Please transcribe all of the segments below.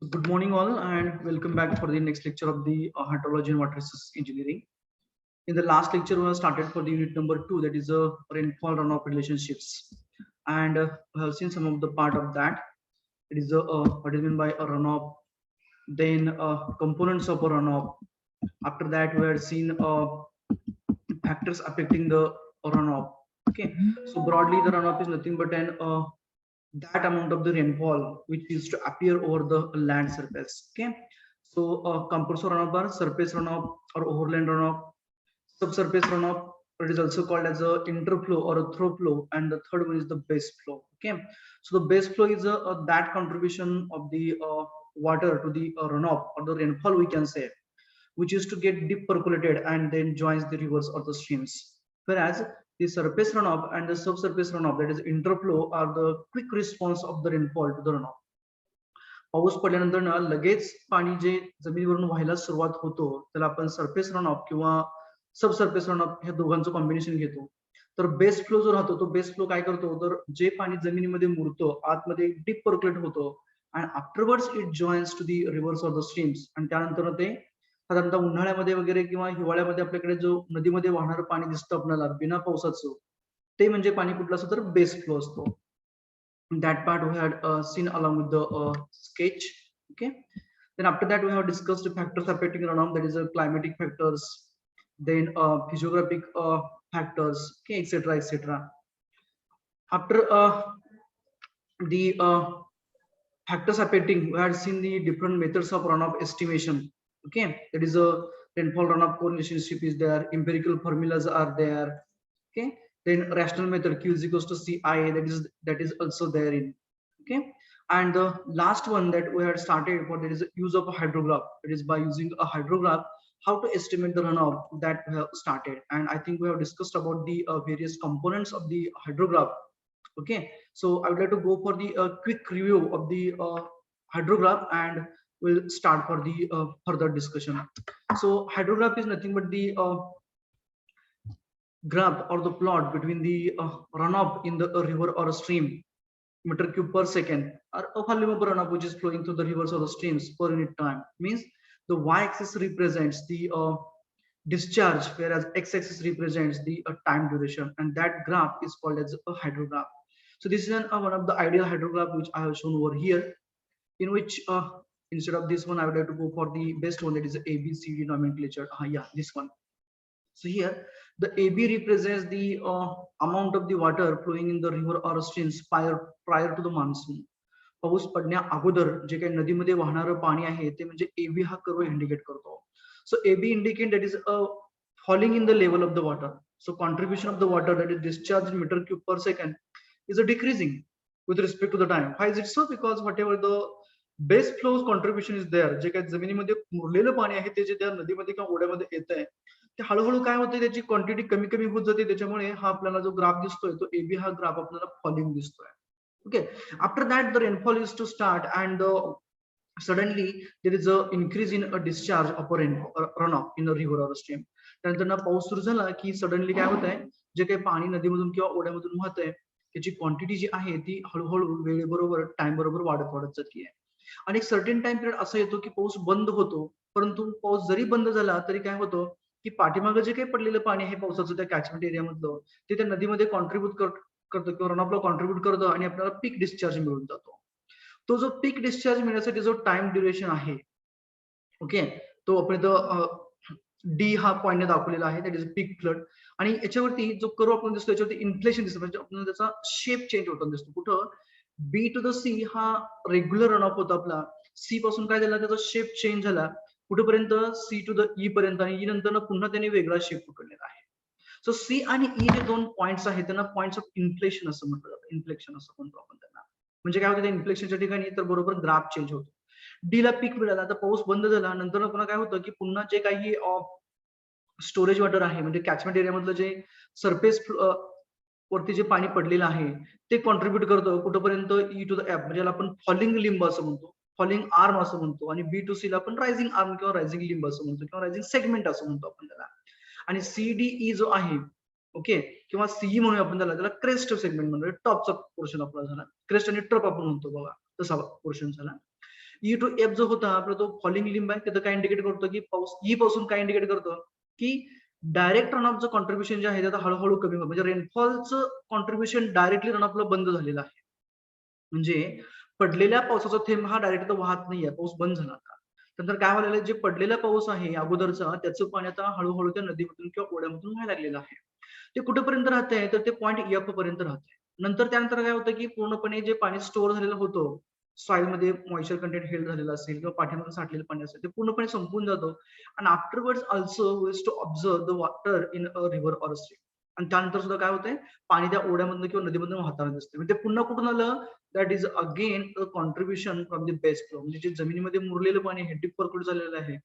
Good morning, all, and welcome back for the next lecture of the hydrology and water resources engineering. In the last lecture, we have started for the unit number 2, that is rainfall runoff relationships, and we have seen some of the part of that. It is what is meant by a runoff, then components of a runoff. After that, we have seen factors affecting the runoff. Okay, so broadly, the runoff is nothing but an that amount of the rainfall which is to appear over the land surface. Okay, so compressor runoff are surface runoff or overland runoff, subsurface runoff. It is also called as a interflow or a through flow, and the third one is the base flow. Okay, so the base flow is that contribution of the water to the runoff or the rainfall, we can say, which is to get deep percolated and then joins the rivers or the streams. Whereas the surface runoff and the subsurface runoff, that is interflow, are the quick response of the rainfall to the runoff. पाऊस पडल्यानंतर ना लगेच पाणी जे जमिनीवरून व्हायला सुरुवात होतो त्याला आपण सरफेस रनऑफ किंवा सबसर्फेस रनऑफ हे दोघांचं कॉम्बिनेशन घेतो. तर बेस फ्लो जो राहतो तो बेस फ्लो काय करतो, तर जे पाणी जमिनीमध्ये मुरतो आतमध्ये डीप पर्क्युलेट होतो आणि afterwards it joins to the rivers or the streams, आणि त्यानंतर ते साधारणतः उन्हाळ्यामध्ये वगैरे किंवा हिवाळ्यामध्ये आपल्याकडे जो नदीमध्ये वाहणारं पाणी दिसतं आपल्याला बिना पावसाचं, ते म्हणजे पाणी कुठलं असतं तर बेस फ्लो असतो. That part we had seen along with the sketch. Okay, then after that we have discussed the factors affecting runoff, that is climatic factors, then physiographic factors, okay, etc, etc. After the factors affecting, we had seen the different methods of runoff estimation. Okay, that is a rainfall runoff correlationship is there, empirical formulas are there. Okay, then rational method Q is equals to CI, that is also there in. Okay, and the last one that we had started for, that is use of a hydrograph. It is by using a hydrograph how to estimate the runoff, that we have started, and I think we have discussed about the various components of the hydrograph. Okay, so I would like to go for the quick review of the hydrograph, and we'll start for the further discussion. So hydrograph is nothing but the graph or the plot between the runoff in the river or a stream, meter cube per second, or a volume of runoff which is flowing through the rivers or the streams per unit time. Means the y-axis represents the discharge, whereas x-axis represents the time duration, and that graph is called as a hydrograph. So this is one of the ideal hydrograph which I have shown over here, in which instead of this one I would like to go for the best one, that is ABCD nomenclature. Yeah, this one. So here the AB represents the amount of the water flowing in the river or streams prior to the monsoon. पाऊस पडण्या अगोदर जे काही नदीमध्ये वाहणारं पाणी आहे ते म्हणजे AB हा curve indicate करतो. So AB indicate that is a falling in the level of the water. So contribution of the water, that is discharged in meter cube per second, is a decreasing with respect to the time. Why is it so? Because whatever the base flows contribution is there, जे काही जमिनीमध्ये मुरलेलं पाणी आहे ते जे त्या नदीमध्ये किंवा ओढ्यामध्ये येत आहे ते हळूहळू काय होते, त्याची क्वांटिटी कमी कमी होत जाते. त्याच्यामुळे हा आपल्याला जो ग्राफ दिसतोय तो AB हा ग्राफ आपल्याला फॉलिंग दिसतोय. Okay, after that the rainfall is to start, and suddenly there is a increase in a discharge of a runoff in a river or a stream. त्यानंतर पाऊस सुरू झाला की सडनली काय होत आहे, जे काही पाणी नदीमधून किंवा ओढ्यामधून वाहत आहे त्याची क्वांटिटी जी आहे ती हळूहळू वेळेबरोबर टाइम बरोबर वाढत जाते. आणि एक सर्टेन टाइम पिरियड असा येतो की पाऊस बंद होतो, परंतु पाऊस जरी बंद झाला तरी काय होतं की पाठीमागे जे काही पडलेलं पाणी आहे पावसाचं त्या कॅचमेंट एरियामधलं, ते त्या नदीमध्ये कॉन्ट्रीब्युट करतो किंवा रनऑफला कॉन्ट्रीब्युट करतो आणि आपल्याला पीक डिस्चार्ज मिळून जातो. तो जो पीक डिस्चार्ज मिळण्यासाठी जो टाइम ड्युरेशन आहे, ओके, तो आपण डी हा पॉईंट दाखवलेला आहे, दॅट इज पीक फ्लड. आणि याच्यावरती जो कर्व आपण दिसतो याच्यावरती इन्फ्लेशन दिसतं, म्हणजे आपल्याला त्याचा शेप चेंज होताना दिसतो. कुठं बी टू द सी हा रेग्युलर रनऑफ होता आपला, सी पासून काय झाला त्याचा शेप चेंज झाला कुठेपर्यंत सी टू द ई पर्यंत, आणि ई नंतर पुन्हा त्याने वेगळा शेप पकडलेला आहे. सो सी आणि ई जे दोन पॉइंट्स आहेत त्यांना पॉइंट्स ऑफ इन्फ्लेशन असं म्हटलं जातं, इन्फ्लेक्शन असं म्हणतो आपण त्यांना. म्हणजे काय होतं त्या इन्फ्लेक्शनच्या ठिकाणी तर बरोबर ग्राफ चेंज होतो. डी ला पीक मिळाला, आता पाऊस बंद झाला, नंतर पुन्हा काय होतं की पुन्हा जे काही स्टोरेज वॉटर आहे म्हणजे कॅचमेंट एरिया मधलं जे सरफेस वरती जे पाणी पडलेलं आहे ते कॉन्ट्रीब्युट करतं कुठपर्यंत ई टू द एफ, म्हणजे आपण फॉलिंग लिंब असं म्हणतो, फॉलिंग आर्म असं म्हणतो, आणि बी टू सी ला आपण रायझिंग आर्म किंवा रायझिंग लिंब असं म्हणतो किंवा रायझिंग सेगमेंट असं म्हणतो आपण त्याला. आणि सीडीई जो आहे, ओके, किंवा सीई म्हणूया आपण त्याला क्रेस्ट सेगमेंट म्हणतो, टॉपचा पोर्शन आपला झाला. क्रेस्ट आणि ट्रप आपण म्हणतो बघा, तसा पोर्शन झाला. ई टू एफ जो होता आपला तो फॉलिंग लिंब आहे, तिथं काय इंडिकेट करतो की पाऊस ई पासून काय इंडिकेट करतो की डायरेक्ट रनऑफचं कॉन्ट्रीब्युशन जे आहे ते हळूहळू कमी होतं, म्हणजे रेनफॉलचं कॉन्ट्रीब्युशन डायरेक्टली रनऑफला बंद झालेलं आहे. म्हणजे पडलेल्या पावसाचा थेंब हा डायरेक्ट वाहत नाहीये, पाऊस बंद झाला का. नंतर काय व्हायला लागलं, जे पडलेला पाऊस आहे अगोदरचा त्याचं पाणी आता हळूहळू त्या नदीमधून किंवा ओढ्यामधून व्हायला लागलेलं आहे. ते कुठेपर्यंत राहतंय तर ते पॉईंट एफ पर्यंत राहतंय. नंतर त्यानंतर काय होतं की पूर्णपणे जे पाणी स्टोअर झालेलं होतं सॉइल मध्ये, मॉइश्चर कंटेंट हेल्ड झालेलं असेल किंवा पाठीमागे साठलेलं पाणी असेल, ते पूर्णपणे संपून जातं. आणि afterwards also wish to observe the water in a river or stream. आणि त्यानंतर सुद्धा काय होतंय, पाणी त्या ओढ्यामधून किंवा नदीमधून वाहताना दिसते. म्हणजे ते पुन्हा कुठून आलं, that is again a contribution from the base flow. म्हणजे जे जमिनीमध्ये मुरलेलं पाणी आहे, डीप पर्क्युलेट झालेलं आहे,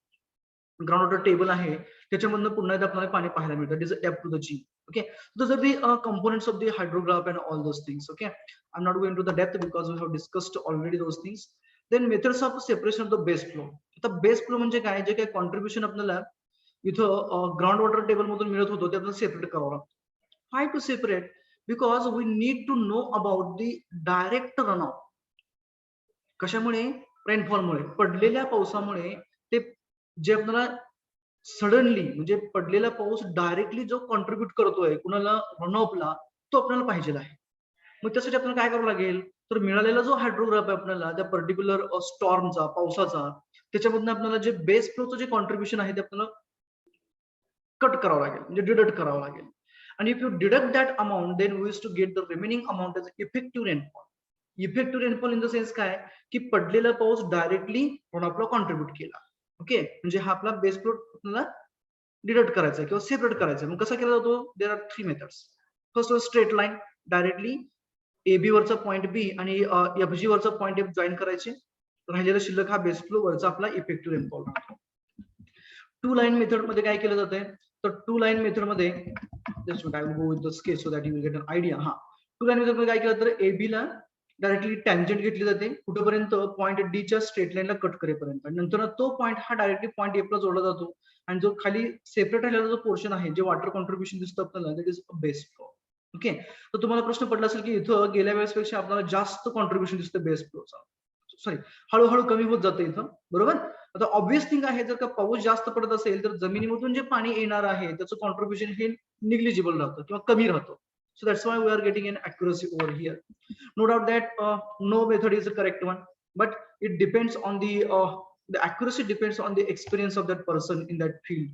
ग्राउंड वॉटर टेबल आहे, त्याच्यामधनं पुन्हा एकदा आपल्याला पाणी पाहायला मिळतं. Is F to the G. Okay, those are the components of the hydrograph and all those things. Okay, I'm not going to the depth because we have discussed already those things. Then methods of separation of the base flow. आता base flow म्हणजे काय, जे काही contribution आपल्याला इथं ground water table मधून मिळत होतं ते आपल्याला सेपरेट करावं लागतं. Why to separate? Because we need to know about the direct runoff. कशामुळे? रेनफॉलमुळे, पडलेल्या पावसामुळे. ते जे आपल्याला सडनली म्हणजे पडलेला पाऊस डायरेक्टली जो कॉन्ट्रीब्युट करतोय कुणाला, रनऑफला, तो आपल्याला पाहिजे आहे. मग त्यासाठी आपल्याला काय करावं लागेल, तर मिळालेला जो हायड्रोग्राफ आहे आपल्याला त्या पर्टिक्युलर स्टॉर्मचा, पावसाचा, त्याच्यामधून आपल्याला जे बेस फ्लोचं जे कॉन्ट्रीब्युशन आहे ते आपल्याला कट करावं लागेल, म्हणजे डिडक्ट करावं लागेल. आणि if you deduct that amount, then we to get the remaining amount as effective rainfall. Effective rainfall in the sense काय, की पडलेला पाऊस डायरेक्टली रनऑफला कॉन्ट्रीब्युट केला. ओके, म्हणजे हा आपला बेस फ्लो आपल्याला डिडक्ट करायचा किंवा सेपरेट करायचा. मग कसा केला जातो, there are 3 methods. First straight line, directly AB वरचा पॉईंट बी आणि एफजी वरचा पॉईंट एफ जॉईन करायचे. राहिलेला शिल्लक हा बेस फ्लो वरचा आपला इफेक्टिव्ह रेनफॉल राहतो. टू लाईन मेथड मध्ये काय केलं जातंय, तर टू लाईन मेथड मध्ये just I will go with the sketch so that you will get an idea. हा, टू लाईन मेथड मध्ये काय केलं तर एबी ला डायरेक्टली टँजंट घेतली जाते कुठेपर्यंत, पॉईंट डी च्या स्ट्रेट लाईनला कट करेपर्यंत. नंतर तो पॉईंट हा डायरेक्टली पॉईंट एफ ला जोडला जातो. आणि जो खाली सेपरेट राहिलेला जो पोर्शन आहे, जे वॉटर कॉन्ट्रीब्युशन दिसतं आपल्याला, that is base flow. Okay, तर तुम्हाला प्रश्न पडला असेल की इथं गेल्या वेळेसपेक्षा आपल्याला जास्त कॉन्ट्रीब्युशन दिसतं बेस फ्लोचा, सॉरी हळूहळू कमी होत जातं इथं, बरोबर. आता ऑब्विस थिंग आहे, जर का पाऊस जास्त पडत असेल तर जमिनीमधून जे पाणी येणार आहे त्याचं कॉन्ट्रीब्युशन हे निग्लिजिबल राहतं किंवा कमी राहतं. So that's why we are getting an accuracy over here. No doubt that no method is the correct one, but it depends on the accuracy depends on the experience of that person in that field.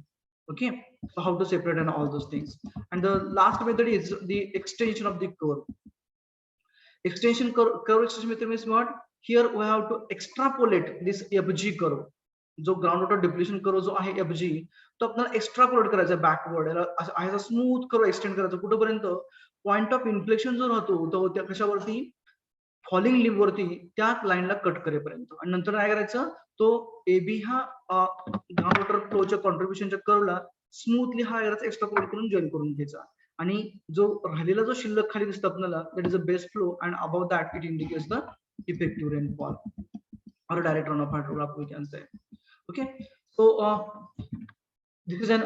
Okay, so how to separate and all those things. And the last method is the extension of the curve. Curve extension method means what? Here we have to extrapolate this FG curve. जो ground water depletion curve जो आहे FG, तो आपल्याला extrapolate करायचा backward, याला smooth curve extend करायचा कुठेपर्यंत, point of inflection जो राहतो तो त्या कशावरती, फॉलिंग लिंब वरती, त्या लाईनला कट करेपर्यंत. आणि नंतर काय करायचं, तो एबी हा ग्राउंड वॉटर फ्लोच्या कॉन्ट्रीब्युशनच्या कर्वला स्मूथली हा याला एक्स्ट्रापोलेट करून जॉईन करून घ्यायचा. आणि जो राहिलेला जो शिल्लक खाली दिसतो आपल्याला, that is a base flow, and about that it indicates the effective rainfall or direct runoff hydrograph we can say. Okay, so this is an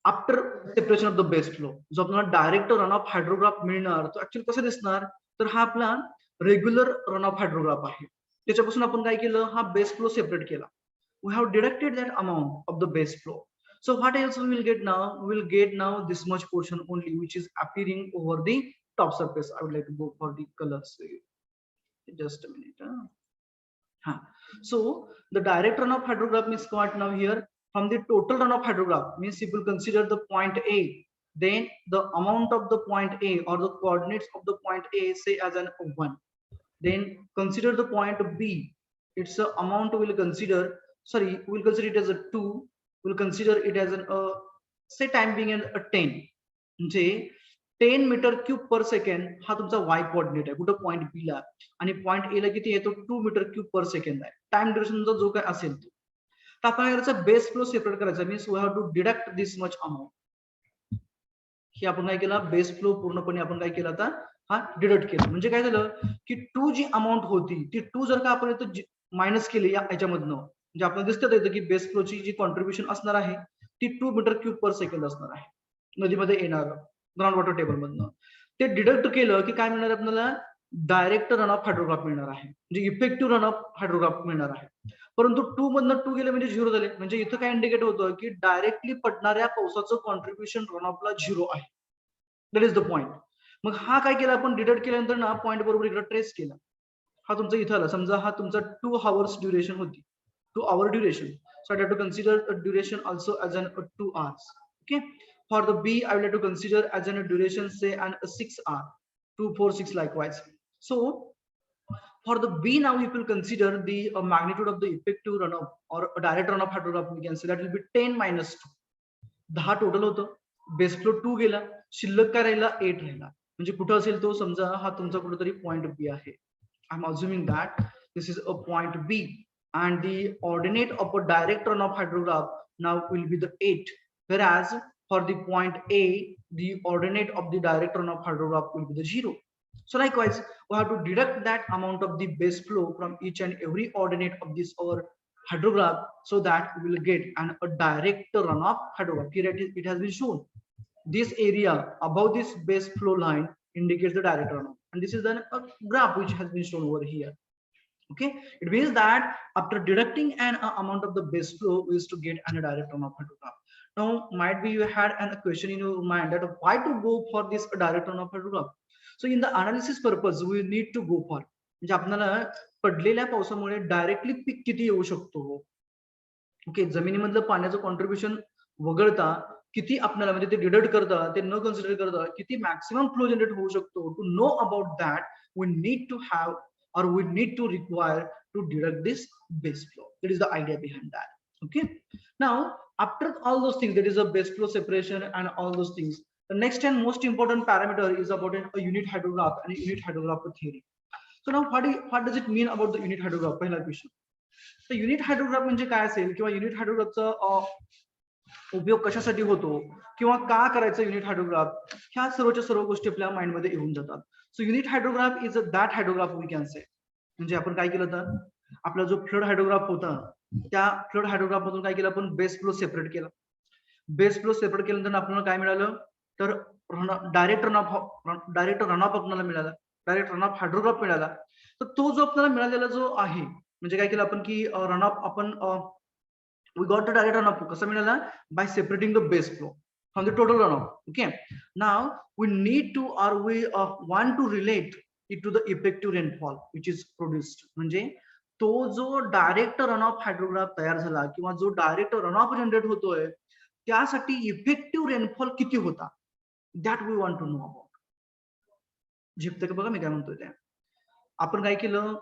after separation of the base flow, जो आपल्याला direct runoff hydrograph मिळणार, तो actually कसं दिसणार, तर हा आपला regular runoff hydrograph आहे. त्याच्यापासून आपण काय केलं, हा बेस फ्लो सेपरेट केला. We have deducted that amount of the base flow. So what else we will get now? We will get now this much portion only, which is appearing over the top surface. I would like to go for the colors. Just a minute. So the direct runoff hydrograph means what now here? From the total runoff hydrograph means if you consider the point A, then the amount of the point A or the coordinates of the point A say as an 1. Then consider the point B. Its amount will consider. Sorry, we'll consider it as a 2. We'll consider it as an say time being a 10. म्हणजे 10 metre cube per second हा तुमचा वाय coordinate आहे कुठं, point B ला. आणि point A ला किती येतो, 2 metre cube per second आहे. Time ड्युरेशनचा जो काय असेल तो. तर आपण याचा बेस फ्लो सेपरेट करायचा, means we have to deduct this much amount. हे आपण काय केलं, बेस फ्लो पूर्णपणे आपण काय केलं, आता हा डिडक्ट केला. म्हणजे काय झालं की 2 जी अमाऊंट होती ती 2 जर का आपण इथं मायनस केली या ह्याच्यामधनं, म्हणजे आपल्याला दिसतं येतं की बेस फ्लोची जी कॉन्ट्रीब्युशन असणार आहे ती 2 मीटर क्यूब पर सेकंड असणार आहे नदीमध्ये येणार ग्राउंड वॉटर टेबल मधनं. ते डिडक्ट केलं की काय मिळणार आपल्याला, डायरेक्ट रन ऑफ हायड्रोग्राफ मिळणार आहे, म्हणजे इफेक्टिव्ह रन ऑफ हायड्रोग्राफ मिळणार आहे. परंतु 2 मधनं 2 गेले म्हणजे 0 झाले, म्हणजे इथं काय इंडिकेट होतं की डायरेक्टली पडणाऱ्या पावसाचं कॉन्ट्रीब्युशन रन ऑफला 0 आहे. That is the point. मग हा काय केला आपण, डिडक्ट केल्यानंतर ना पॉइंट बरोबर इकडे ट्रेस केला. हा तुमचा इथं आला, समजा हा तुमचा 2 hours ड्युरेशन होती, 2 hour duration. So I have to consider a duration also as an 2 hours. Okay. For the B, I will have to consider as an duration say an 6 hour, 2, 4, 6 likewise. So for the B now, if you will consider the magnitude of the effective runoff or a direct runoff hydrograph, we can say that will be 10 minus 2. 10 total होतं, base flow 2 गेला, शिल्लक काय राहिला 8 राहिला. म्हणजे कुठं असेल तो, समजा हा तुमचा कुठेतरी पॉइंट बी आहे. I'm assuming that this is a point B, and the ordinate of a direct runoff hydrograph now will be the 8, whereas for the point A, the ordinate of the direct runoff hydrograph will be the 0. So likewise, we have to deduct that amount of the base flow from each and every ordinate of this our hydrograph, so that we will get a direct runoff hydrograph. Here it has been shown. This area above this base flow line indicates the direct runoff, and this is then a graph which has been shown over here. Okay, it means that after deducting an amount of the base flow, we used to get a direct runoff hydrograph. Now might be you had a question in your mind that why to go for this direct runoff hydrograph. So in the analysis purpose, we need to go for, म्हणजे आपल्याला पडलेल्या पावसामुळे directly peak किती येऊ शकतो. Okay, जमिनीमधलं पाण्याचं contribution वगळता किती आपल्याला, म्हणजे ते डिडक्ट करता, ते न कन्सिडर करता किती मॅक्सिमम फ्लो जनरेट होऊ शकतो. To know about that, we need to have or we need to require to deduct this base flow. That is the idea behind that. Okay, now after all those things, that is a base flow separation and all those things, the next and most important parameter is about a unit hydrograph and a unit hydrograph theory. So now what does it mean about the unit hydrograph? पहिला question, तर unit hydrograph म्हणजे काय असेल, किंवा unit हायड्रोग्राफचा उपयोग कशासाठी होतो, किंवा का करायचं युनिट हायड्रोग्राफ, ह्या सर्वच्या सर्व गोष्टी आपल्या माइंड मध्ये येऊन जातात. So unit hydrograph is that hydrograph we can say, म्हणजे आपण काय केलं तर आपला जो फ्लड हायड्रोग्राफ होता, त्या फ्लड हायड्रोग्राफ मधून काय केलं आपण, बेस फ्लो सेपरेट केला. बेस फ्लो सेपरेट केल्यानंतर आपल्याला काय मिळालं, तर डायरेक्ट रनऑफ आपल्याला मिळाला, डायरेक्ट रनऑफ हायड्रोग्राफ मिळाला. तर तो जो आपल्याला मिळालेला जो आहे, म्हणजे काय केलं आपण की रनऑफ आपण we got the direct runoff कसा मिळाला, by separating the base flow from the total runoff. Okay, now we need to, or we want to relate it to the effective rainfall which is produced. म्हणजे तो जो direct runoff hydrograph तयार झाला, किंवा जो direct runoff generate होतोय, त्यासाठी effective rainfall किती होता, that we want to know about. झिपतं का बघा मी काय म्हणतोय त्या. आपण काय केलं,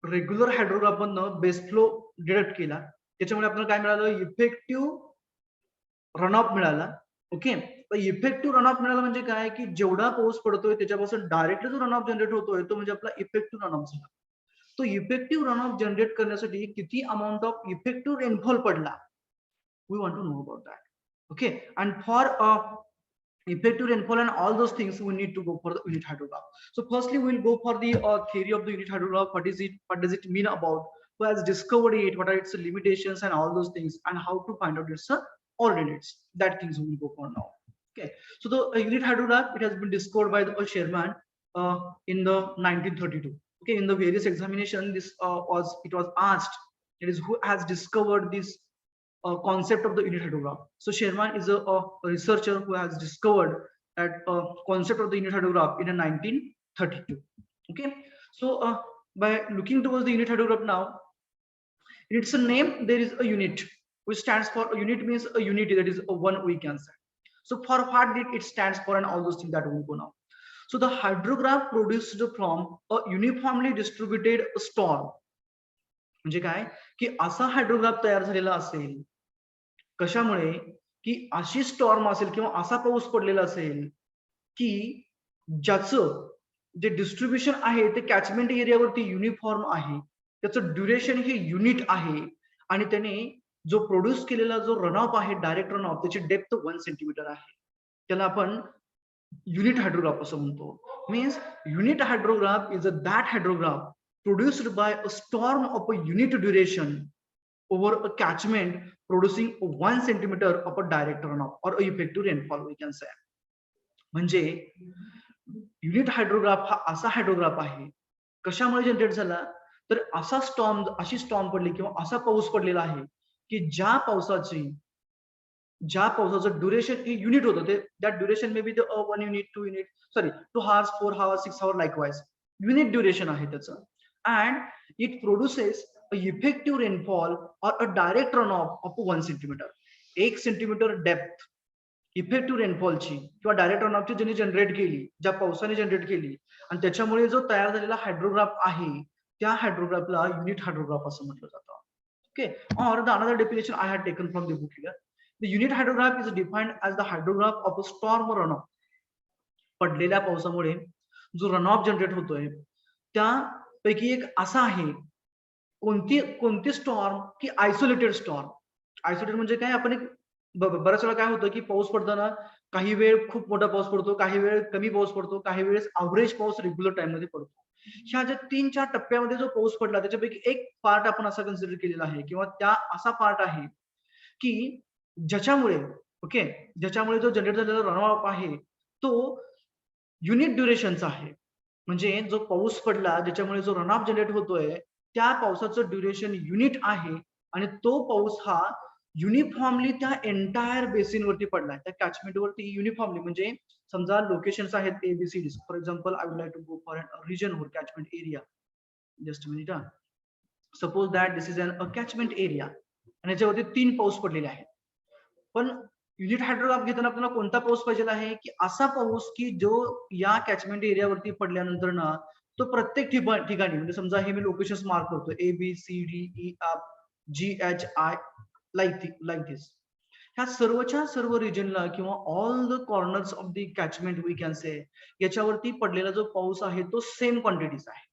रेग्युलर हायड्रोग्राफ मधनं बेस फ्लो डिडक्ट केला, त्याच्यामुळे आपल्याला काय मिळालं, इफेक्टिव्ह रनऑफ मिळाला. ओके, तर इफेक्टिव्ह रनऑफ मिळाला म्हणजे काय, की जेवढा पाऊस पडतोय त्याच्यापासून डायरेक्टली जो रनऑफ जनरेट होतोय तो म्हणजे आपला इफेक्टिव्ह रनऑफ झाला. तो इफेक्टिव्ह रनऑफ जनरेट करण्यासाठी किती अमाऊंट ऑफ इफेक्टिव्ह रेनफॉल पडला, we want to know about that. Okay, and for effective rainfall and all those things, we need to go for the unit hydrograph. So firstly we'll go for the theory of the unit hydrograph. What is it, what does it mean about, who has discovered it, what are its limitations and all those things, and how to find out its ordinates. That things we will go for now. Okay, so the unit hydrograph, it has been discovered by the Sherman in the 1932. Okay, in the various examination this was asked, it is who has discovered this concept of the unit hydrograph. So Sherman is a researcher who has discovered that concept of the unit hydrograph in 1932. Okay, so by looking towards the unit hydrograph now, in its name there is a unit which stands for, a unit means a unity, that is a one we can say. So for what did it stands for and all those things that we will go now. So the hydrograph produced from a uniformly distributed storm, म्हणजे काय की असा hydrograph तयार झालेला असेल, कशामुळे की अशी स्टॉर्म असेल किंवा असा पाऊस पडलेला असेल की ज्याचं जे डिस्ट्रीब्युशन आहे ते कॅचमेंट एरियावरती युनिफॉर्म आहे, त्याचं ड्युरेशन हे युनिट आहे, आणि त्याने जो प्रोड्यूस केलेला जो रनऑफ आहे, डायरेक्ट रनऑफ, त्याची डेप्थ 1 सेंटीमीटर आहे. त्याला आपण युनिट हायड्रोग्राफ असं म्हणतो. Means unit hydrograph is that hydrograph produced by a storm of a unit duration over a catchment producing 1 centimeter of a direct runoff or a effective rainfall we can say. म्हणजे unit hydrograph हा असा hydrograph आहे, कशामुळे generate झाला, तर अशी storm पडली किंवा असा पाऊस पडलेला आहे की ज्या पावसाचं ड्युरेशन युनिट होतं, ते that duration may be the 1 unit 2 unit, sorry 2 hours 4 hours 6 hours likewise unit duration आहे त्याचं. And it produces a effective rainfall or a direct run off 1 centimetre. 1 centimetre depth effective रेनफॉलची किंवा direct run ऑफची ज्यांनी generate केली, ज्या पावसाने generate केली, आणि त्याच्यामुळे जो तयार झालेला हायड्रोग्राफ आहे, त्या हायड्रोग्राफला युनिट हायड्रोग्राफ असं म्हटलं जातं. Okay, or the another definition I had taken from the book here. The unit hydrograph is defined as the hydrograph of a storm runoff. पडलेल्या पावसामुळे जो रनऑफ जनरेट होतोय त्यापैकी एक असा आहे. कोणती स्टॉर्म की आयसोलेटेड स्टॉर्म. आयसोलेटेड म्हणजे काय, आपण एक बऱ्याच वेळा काय होतं की पाऊस पडताना काही वेळ खूप मोठा पाऊस पडतो, काही वेळ कमी पाऊस पडतो, काही वेळेस अवरेज पाऊस रेग्युलर टाइम मध्ये पडतो. ह्या ज्या 3-4 टप्प्यामध्ये जो पाऊस पडला त्याच्यापैकी एक पार्ट आपण असा कन्सिडर केलेला आहे, किंवा त्या असा पार्ट आहे की ज्याच्यामुळे ओके ज्याच्यामुळे जो जनरेट झालेला रनऑफ आहे तो युनिट ड्युरेशनचा आहे. म्हणजे जो पाऊस पडला ज्याच्यामुळे जो रनऑफ जनरेट होतोय त्या पावसाचं ड्युरेशन युनिट आहे, आणि तो पाऊस हा युनिफॉर्मली त्या एंटायर बेसिन वरती पडलाय, त्या कॅचमेंट वरती युनिफॉर्मली. म्हणजे समजा लोकेशन्स आहेत A B C D. For example I would like to go for a region or catchment area. Just minute. Suppose that this is a catchment area आणि याच्यावरती 3 पाऊस पडलेले आहेत. पण युनिट हायड्रोग्राफ घेताना आपल्याला कोणता पाऊस पाहिजे आहे, की असा पाऊस की जो या कॅचमेंट एरियावरती पडल्यानंतर ना तो प्रत्येक ठिकाणी, म्हणजे समजा हे मी लोकेशन मार्क करतो ABCDEFGHI लाईक दिस, ह्या सर्वच्या सर्व रिजनला किंवा all the corners of the catchment we can say, याच्यावरती पडलेला जो पाऊस आहे तो सेम क्वांटिटीचा आहे.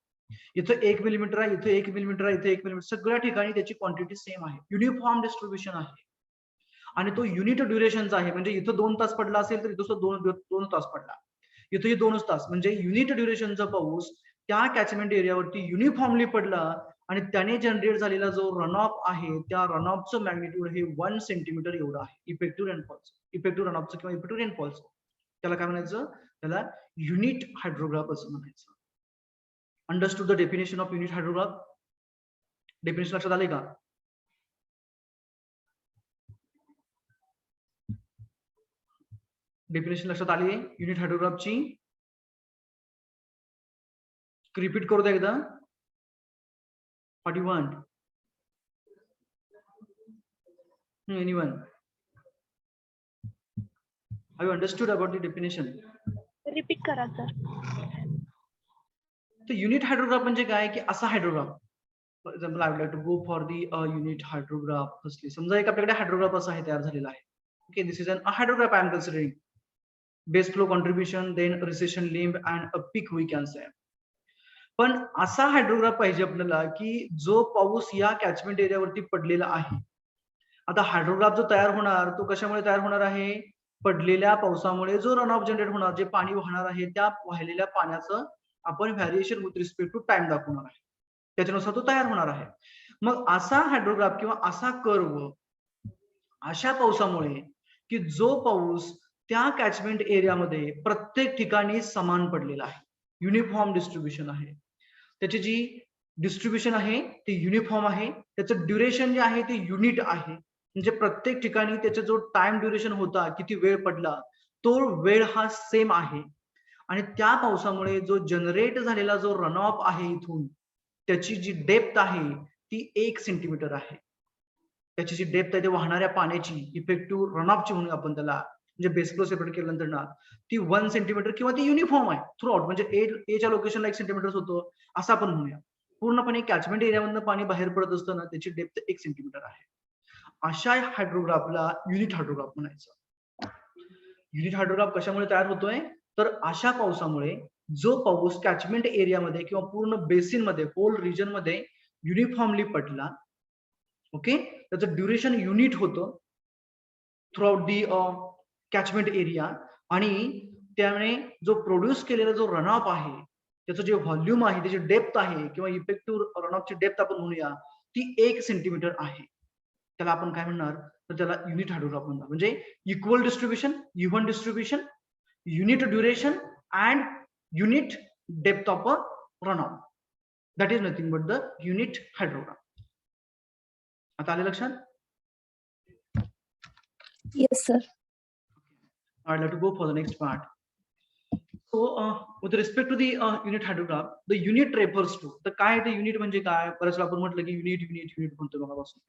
इथं 1 मिलीमीटर आहे, इथे 1 मिलीमीटर आहे, इथे 1 मिलीमीटर, सगळ्या ठिकाणी त्याची क्वांटिटी सेम आहे, युनिफॉर्म डिस्ट्रीब्युशन आहे. आणि तो युनिट ड्युरेशनचा आहे. म्हणजे इथं 2 तास पडला असेल तर इथं 2 तास पडला, इथंही 2 तास. म्हणजे युनिट ड्युरेशनचा पाऊस त्या कॅचमेंट एरियावरती युनिफॉर्मली पडला, आणि त्याने जनरेट झालेला जो रनऑफ आहे त्या रनऑफचं मॅग्निट्यूड हे 1 सेंटीमीटर एवढं आहे. इफेक्टिव्ह रनऑफचं किंवा इफेक्टिव्ह रेनफॉलचं त्याला काय म्हणायचं, त्याला युनिट हायड्रोग्राफ असं म्हणायचं. Understood the definition of unit hydrograph? Definition लक्षात आले का? डेफिनेशन लक्षात आली आहे युनिट हायड्रोग्राफची? रिपीट करू द्या एकदा. What you want? Anyone? Have you understood about the definition? Repeat करा सर. तर युनिट हायड्रोग्राफ म्हणजे काय, की असा hydrograph. For example I would like to go for the unit hydrograph. Firstly समजा एक आपल्याकडे हायड्रोग्राफ असा आहे तयार झालेला आहे. Okay, this is an hydrograph I am considering. Base flow contribution, then recession limb and a peak we can say. पण असा हायड्रोग्राफ पाहिजे आपल्याला की जो पाऊस या कॅचमेंट एरियावरती पडलेला आहे. आता हायड्रोग्राफ जो तयार होणार तो कशामुळे तयार होणार आहे, पडलेल्या पावसामुळे जो रन ऑफ जनरेट होणार, जे पाणी वाहणार आहे त्या वाहिलेल्या पाण्याचं आपण variation with respect to time दाखवणार आहे, त्याच्यानुसार तो तयार होणार आहे. मग असा हायड्रोग्राफ किंवा असा कर्व अशा पावसामुळे, की जो पाऊस त्या कॅचमेंट एरियामध्ये प्रत्येक ठिकाणी समान पडलेला आहे, युनिफॉर्म डिस्ट्रीब्युशन आहे, त्याची जी डिस्ट्रीब्युशन आहे ते युनिफॉर्म आहे, त्याचं ड्युरेशन जे आहे ते युनिट आहे. म्हणजे प्रत्येक ठिकाणी त्याचा जो टाइम ड्युरेशन होता, किती वेळ पडला, तो वेळ हा सेम आहे. आणि त्या पावसामुळे जो जनरेट झालेला जो रन ऑफ आहे इथून, त्याची जी डेप्थ आहे ती 1 सेंटीमीटर आहे. त्याची जी डेप्थ आहे ते वाहणाऱ्या पाण्याची इफेक्टिव्ह रन ऑफची म्हणून आपण त्याला, म्हणजे बेस फ्लो सेपरेट केल्यानंतर ना ती 1 सेंटीमीटर किंवा ती युनिफॉर्म आहे थ्रू आउट. म्हणजे एच्या लोकेशनला 1 सेंटीमीटर होतो असं आपण म्हणूया. पूर्णपणे कॅचमेंट एरियामधनं पाणी बाहेर पडत असताना त्याची डेप्थ 1 सेंटीमीटर आहे. अशा हायड्रोग्राफला युनिट हायड्रोग्राफ म्हणायचं. युनिट हायड्रोग्राफ कशामुळे तयार होतोय, तर अशा पावसामुळे जो पाऊस कॅचमेंट एरियामध्ये किंवा पूर्ण बेसिन मध्ये, होल रिजन मध्ये युनिफॉर्मली पडला, ओके, त्याचं ड्युरेशन युनिट होतं through out the catchment area, आणि त्यामुळे जो प्रोड्यूस केलेला जो रनऑफ आहे त्याचं जे व्हॉल्यूम आहे, त्याची डेप्थ आहे किंवा इफेक्टिव्ह रनऑफची डेप्थ आपण म्हणूया ती 1 सेंटीमीटर आहे. त्याला आपण काय म्हणणार, तर त्याला युनिट हायड्रोग्राफ म्हणणार. म्हणजे equal distribution, even distribution, unit duration and unit depth of a runoff. That is nothing but the unit hydrograph. आता आले लक्षात? Yes, sir. I'd like to go for the next part. So with respect to the unit hydrograph, the unit refers to the काय ते unit म्हणजे काय? परत आपण म्हटलं की unit म्हणतो मगापासून.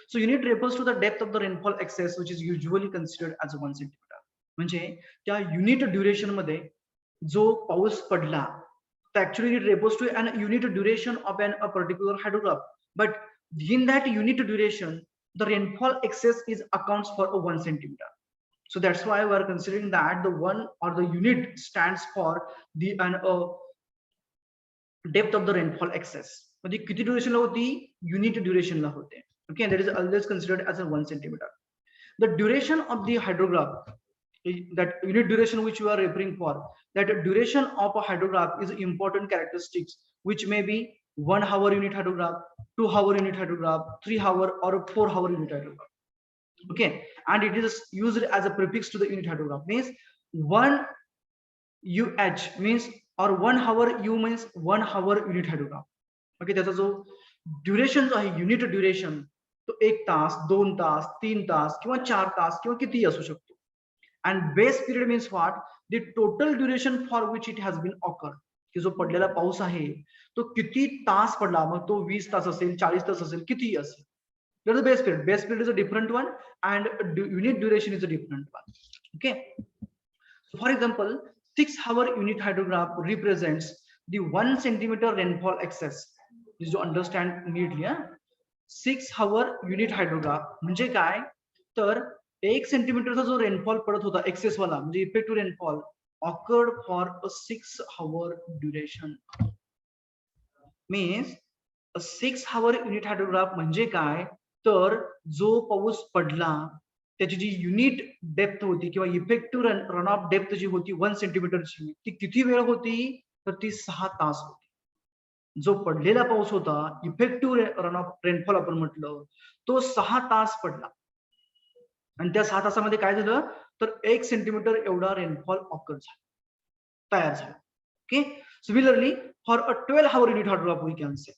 So unit refers to the depth of the rainfall excess which is usually considered as 1 centimeter. म्हणजे त्या unit duration मध्ये जो पाऊस पडला, actually it refers to an unit duration of a particular hydrograph. But in that unit duration, the rainfall excess is accounts for a 1 centimeter. So that's why we are considering that the one or the unit stands for the depth of the rainfall excess. म्हणजे किती duration ला होती? Unit duration ला होते. Okay, and that is always considered as a 1 centimeter. The duration of the hydrograph, that unit duration which you are referring for, that duration of a hydrograph is important characteristics which may be 1 hour unit hydrograph, 2 hour unit hydrograph, 3 hour or 4 hour unit hydrograph. Okay, and it is used as a prefix to the unit hydrograph. Means 1 UH means or 1 hour U means 1 hour unit hydrograph. Okay, त्याचा जो duration जो आहे unit duration तो 1 तास 2 तास 3 तास किंवा 4 तास किंवा कितीही असू शकतो. And base period means what? The total duration for which it has been occurred. की जो पडलेला पाऊस आहे तो किती तास पडला, मग तो 20 तास असेल 40 तास असेल कितीही असेल. There is a base period. Base period is a different one, and unit duration is a different one. Okay. So for example, 6 hour unit hydrograph represents the 1 centimeter rainfall excess. This to understand neatly. 6 hour unit hydrograph म्हणजे काय? तर 1 सेंटीमीटरचा जो rainfall पडत होता access वाला म्हणजे effective rainfall occurred for a 6 hour duration. Means a 6 hour unit hydrograph म्हणजे काय? तर जो पाऊस पडला त्याची जी युनिट डेप्थ होती किंवा इफेक्टिव्ह रन ऑफ डेप्थ जी होती 1 सेंटीमीटरची ती किती वेळ होती? तर ती 6 तास होती. जो पडलेला पाऊस होता इफेक्टिव्ह रन ऑफ रेनफॉल आपण म्हटलं तो 6 तास पडला आणि त्या 6 तासामध्ये काय झालं तर 1 सेंटीमीटर एवढा रेनफॉल ऑकर झाला, तयार झाला. Okay, similarly for a 12 hour unit hydrograph we can say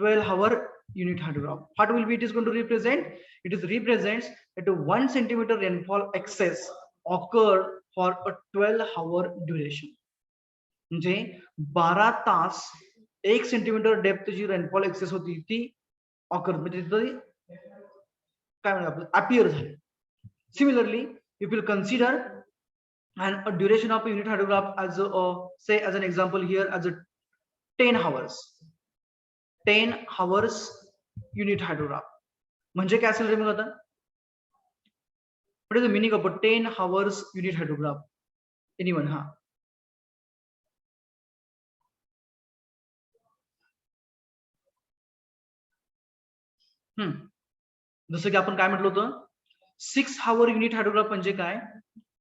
12 hour unit hydrograph. What will be it is going to represent? It is represents that a 1 centimeter rainfall excess occurred for a 12 hour duration. म्हणजे 12 तास 1 centimetre depth जी rainfall access होती ती occur म्हणजे काय म्हणतात आपलं अपीअर झाली. Similarly, you will consider and a duration of a unit hydrograph as say as an example here as a 10 hours. 10 hours unit hydrograph म्हणजे काय असेल रे मग आता? What is the meaning of a 10 hours unit hydrograph? Anyone? हा जसं की आपण काय म्हटलं होतं 6 hour unit hydrograph म्हणजे काय?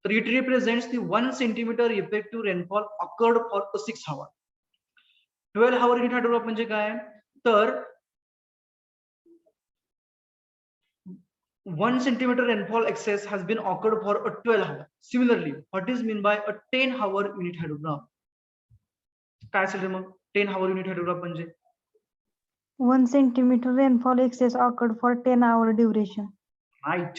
तर it represents the 1 centimetre effective rainfall awkward for 6 hour. 12 hour unit hydrograph म्हणजे काय? तर 1 centimeter rainfall excess has been occurred for a 12 hour. Similarly, what is mean by a 10 hour unit hydrograph? काय असेल मग 10 hour unit hydrograph म्हणजे 1 centimeter rainfall excess occurred for 10-hour duration. right.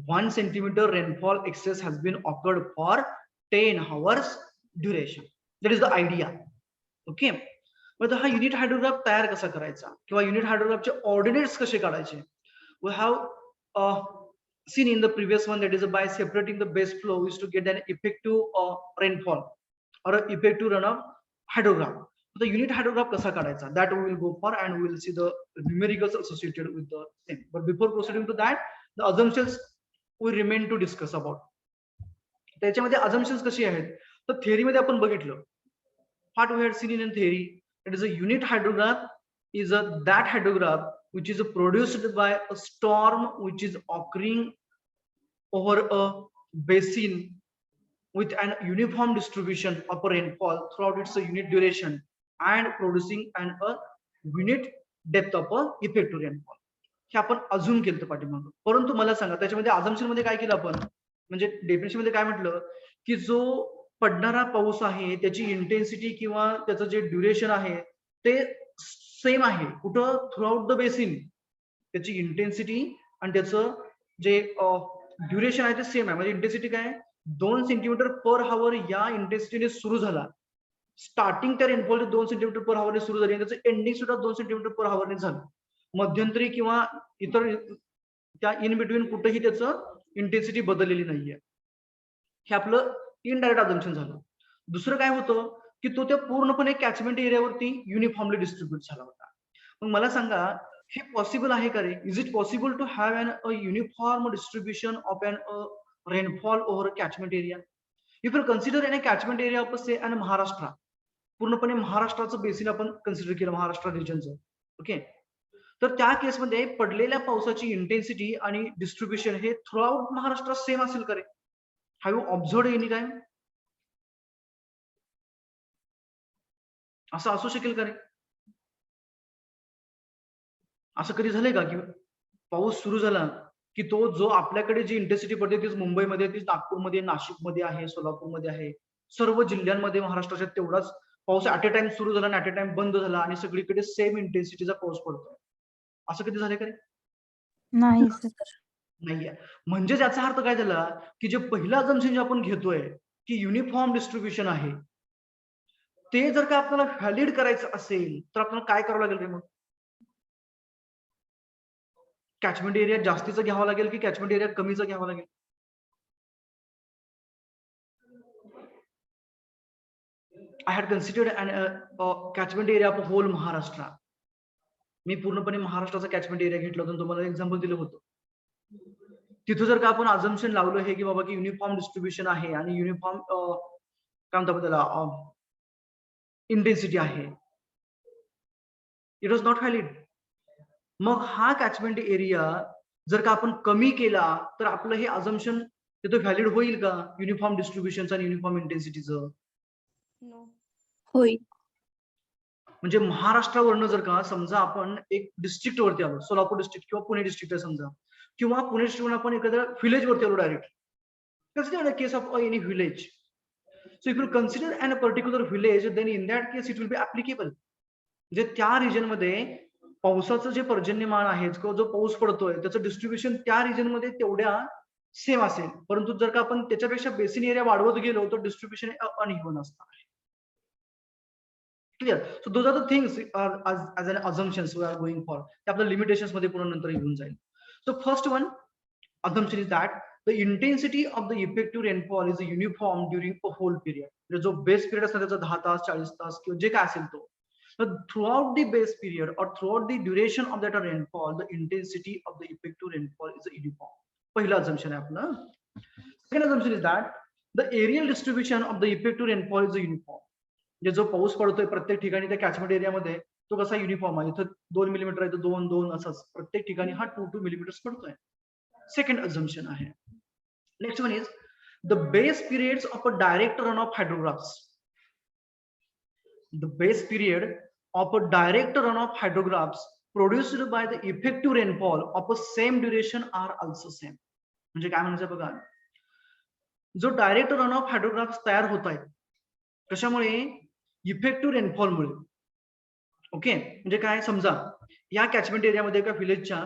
1 centimeter rainfall excess has been occurred for 10 hours duration. That is the idea. Okay. मग हा unit hydrograph तयार कसा करायचा किंवा unit हायड्रोग्राफचे ordinates कसे काढायचे? We have seen in the previous one that is by separating the base flow is to get an effective rainfall or an effective runoff hydrograph. The unit hydrograph kasa kadaycha that we will go for and we will see the numericals associated with the same. But before proceeding to that, the assumptions we remain to discuss about. त्याच्यामध्ये assumptions कशी आहेत तर theory मध्ये आपण बघितलं what we had seen in theory, it is a unit hydrograph is that hydrograph which is produced by a storm which is occurring over a basin with an uniform distribution of rainfall throughout its unit duration and producing a unit depth of effective rainfall. हे आपण अजून केलं पाठीमागं. परंतु मला सांगा त्याच्यामध्ये assumption मध्ये काय केलं आपण म्हणजे डेफिनेशन मध्ये काय म्हटलं की जो पडणारा पाऊस आहे त्याची इंटेन्सिटी किंवा त्याचं जे ड्युरेशन आहे ते सेम आहे कुठं थ्रूआउट द बेसिन, त्याची इंटेन्सिटी आणि त्याचं जे ड्युरेशन आहे ते सेम आहे. म्हणजे इंटेन्सिटी काय 2 सेंटीमीटर पर हावर या इंटेन्सिटीने सुरू झाला, स्टार्टिंग त्या रेनफॉल 2 सेंटीमीटर पर हावरने सुरू झाली आणि त्याचं एंडिंग सुद्धा 2 सेंटीमीटर पर हावरने झालं. मध्यंतरी किंवा इतर त्या इन बिटवीन कुठेही त्याचं इंटेन्सिटी बदललेली नाहीये. हे आपलं इनडायरेक्ट अझम्पशन झालं. दुसरं काय होतं की तो त्या पूर्णपणे कॅचमेंट एरियावरती युनिफॉर्मली डिस्ट्रीब्यूट झाला होता. मग मला सांगा हे पॉसिबल आहे का रे? Is it possible to have an a uniform distribution of an rainfall over a catchment area? If you consider in a catchment area of say an Maharashtra, पूर्णपणे महाराष्ट्राचं बेसिन आपण consider केलं, महाराष्ट्र रिजनचं. ओके, तर त्या केसमध्ये पडलेल्या पावसाची इंटेन्सिटी आणि डिस्ट्रीब्युशन हे थ्रूआउट महाराष्ट्रात सेम असेल का रे? Have you observed any time? असं असू शकेल का रे? असं कधी झालंय का की पाऊस सुरू झाला की तो जो आपल्याकडे जी इंटेन्सिटी पडते तीच मुंबईमध्ये, तीच नागपूरमध्ये, नाशिकमध्ये आहे, सोलापूरमध्ये आहे, सर्व जिल्ह्यांमध्ये महाराष्ट्राच्या तेवढाच पाऊस ऍट अ टाइम सुरू झाला आणि ऍट अ टाइम बंद झाला आणि सगळीकडे सेम इंटेन्सिटीचा पाऊस पडतोय? असं कधी झालंय का रे? नाही सर. नाहीये. म्हणजे याचा अर्थ काय झाला की जे पहिलं अझम्पशन जे आपण घेतोय की युनिफॉर्म डिस्ट्रीब्युशन आहे, ते जर का आपल्याला व्हॅलिड करायचं असेल तर आपल्याला काय करावं लागेल रे? मग कॅचमेंट एरिया जास्तीचा घ्यावा लागेल की कॅचमेंट एरिया कमीचा घ्यावा लागेल? I had considered an catchment area of whole Maharashtra. मी पूर्णपणे महाराष्ट्राचा कॅचमेंट एरिया घेतला होता, तुम्हाला एक्झाम्पल दिलं होतं. तिथं जर का आपण अझम्पशन लावलं हे की बाबा की युनिफॉर्म डिस्ट्रीब्युशन आहे आणि युनिफॉर्म काय म्हणतात त्याला इंटेन्सिटी आहे, इट वॉज नॉट व्हॅलिड. मग हा कॅचमेंट एरिया जर का आपण कमी केला तर आपलं हे अझम्पशन तिथं व्हॅलिड होईल का युनिफॉर्म डिस्ट्रीब्युशनचं आणि युनिफॉर्म इंटेन्सिटीचं? होईल. म्हणजे महाराष्ट्रावरनं जर का समजा आपण एक डिस्ट्रिक्ट वरती आलो, सोलापूर डिस्ट्रिक्ट किंवा पुणे डिस्ट्रिक्ट आहे समजा, किंवा पुणे डिस्ट्रिक्ट आपण एखाद्या व्हिलेज वरती आलो direct, consider a case of any village. So if you consider a particular village, then in that case it will be applicable. म्हणजे त्या रिजन मध्ये पावसाचं जे पर्जन्यमान आहे, जो पाऊस पडतोय त्याचं डिस्ट्रीब्युशन त्या रिजन मध्ये तेवढ्या सेम असेल, परंतु जर का आपण त्याच्यापेक्षा बेसिन एरिया वाढवत गेलो तर डिस्ट्रीब्युशन अनइव्हन असणार आहे. Clear? So those are the things as an assumptions we are going for. ते आपल्या लिमिटेशन्स मध्ये पूर्ण नंतर येऊन जाईल. So first one assumption is that the intensity of the effective rainfall is uniform during a whole period. म्हणजे जो base period असतो त्याचा 10 तास 40 तास किंवा जे काय असेल तो, but throughout the base period or throughout the duration of that rainfall, the intensity of the effective rainfall is uniform. पहिला assumption आहे आपलं. Second assumption is that the aerial distribution of the effective rainfall is uniform. म्हणजे जो पाऊस पडतोय प्रत्येक ठिकाणी त्या कॅचमेंट एरियामध्ये तो कसा युनिफॉर्म आहे, इथं 2 मिलीमीटर आहे तर 2 असंच प्रत्येक ठिकाणी हा 2 मिलीमीटर पडतोय. सेकंड assumption आहे. Next one is the base periods of a direct runoff hydrographs. The base period of a direct runoff hydrographs produced by the effective rainfall of a same duration are also same. म्हणजे काय म्हणायचं बघा, जो direct runoff हायड्रोग्राफ्स तयार होत आहेत कशामुळे? Effective rainfall मुळे. Okay, म्हणजे काय, समजा या कॅचमेंट एरियामध्ये एका विलेजच्या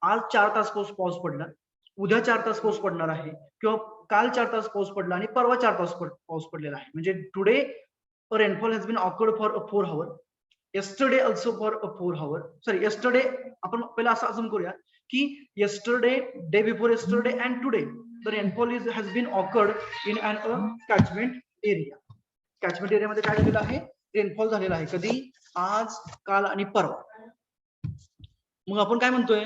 आज 4 तास पाऊस पडला, उद्या 4 तास पाऊस पडणार आहे, किंवा काल 4 तास पाऊस पडला आणि परवा 4 तास पाऊस पडलेला आहे. म्हणजे today rainfall has been occurred for a 4 hour, yesterday also for a 4 hour. Sorry, yesterday आपण पहिला असं अजून करूया की yesterday, day before yesterday and today the rainfall has been occurred in an catchment area. Catchment एरियामध्ये काय झालेलं आहे? रेनफॉल झालेला आहे. कधी? आज, काल आणि परवा. मग आपण काय म्हणतोय,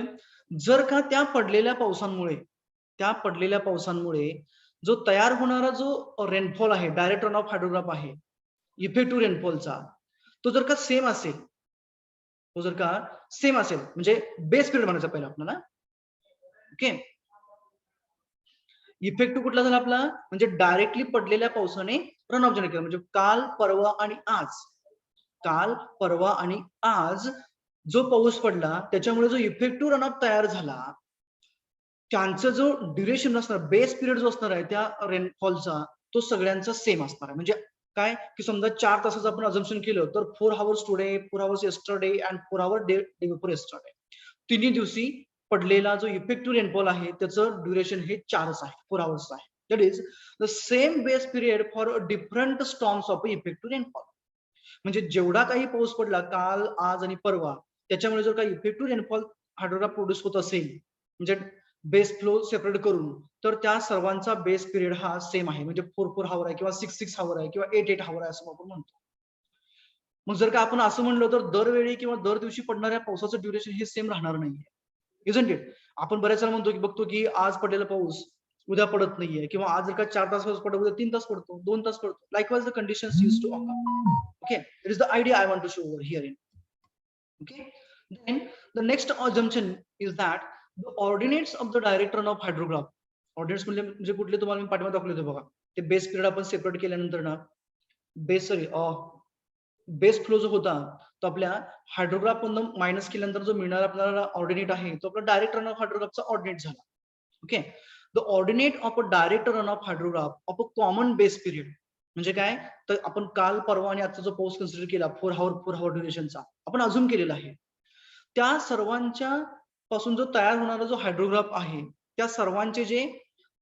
जर का त्या पडलेल्या पावसांमुळे जो तयार होणारा जो रेनफॉल आहे, डायरेक्ट रन ऑफ हायड्रोग्राफ आहे, इफेक्टिव्ह रेनफॉलचा, तो जर का सेम असेल, म्हणजे बेस पिरियड म्हणायचं पहिला आपल्याला. ओके, इफेक्टिव्ह कुठला झाला आपला? म्हणजे डायरेक्टली पडलेल्या पावसाने रन ऑफ जनरेट केलं. म्हणजे काल, परवा आणि आज जो पाऊस पडला त्याच्यामुळे जो इफेक्टिव्ह रन ऑफ तयार झाला, त्यांचा जो ड्युरेशन असणार, बेस पिरियड जो असणार आहे त्या रेनफॉलचा, तो सगळ्यांचा सेम असणार आहे. म्हणजे काय की समजा 4 तासाचं आपण अझम्पशन केलं तर 4 hours today, 4 hours yesterday and 4 hours day before yesterday. तिन्ही दिवशी पडलेला जो इफेक्टिव्ह रेनफॉल आहे त्याचं ड्युरेशन हे 4च आहे, 4 hours आहे. That is the same base period for different storms of effective rainfall. म्हणजे जेवढा काही पाऊस पडला काल, आज आणि परवा, त्याच्यामुळे जर काही इफेक्टिव्ह रेनफॉल हायड्रोग्राफ प्रोड्यूस होत असेल, म्हणजे बेस फ्लो सेपरेट करून, तर त्या सर्वांचा बेस पिरियड हा सेम आहे. म्हणजे 4-4 hour आहे किंवा 6-6 hour आहे किंवा 8-8 hour आहे असं आपण म्हणतो. मग जर का आपण असं म्हणलं तर दरवेळी किंवा दर दिवशी पडणाऱ्या पावसाचं ड्युरेशन हे सेम राहणार नाहीये. Isn't it? आपण बऱ्याच वेळा म्हणतो की बघतो की आज पडलेला पाऊस उद्या पडत नाहीये किंवा आज जर का 4 तास पाऊस पडतो उद्या 3 तास पडतो, 2 तास पडतो. Likewise the conditions used to occur. Okay, that is the idea I want to show over here. Okay, then the next assumption is that the ordinates of the direct runoff hydrograph. Ordinates म्हणजे कुठले तुम्हाला मी पाठीमागे दाखवले होते बघा. ते base period आपण separate केल्यानंतर ना बेस फ्लो जो होता तो आपल्या हायड्रोग्राफ मधून मायनस केल्यानंतर जो मिळणारा आपल्याला ऑर्डिनेट आहे तो आपला डायरेक्ट रन ऑफ हायड्रोग्राफचा ऑर्डिनेट झाला. Okay, the ordinate of a direct run of hydrograph of a common base period म्हणजे काय तर आपण काल परवा आणि आजचा जो पाऊस कन्सिडर केला 4 hour ड्युरेशनचा आपण अजून केलेला आहे. त्या सर्वांच्या पासून जो तयार होणारा जो हायड्रोग्राफ आहे त्या सर्वांचे जे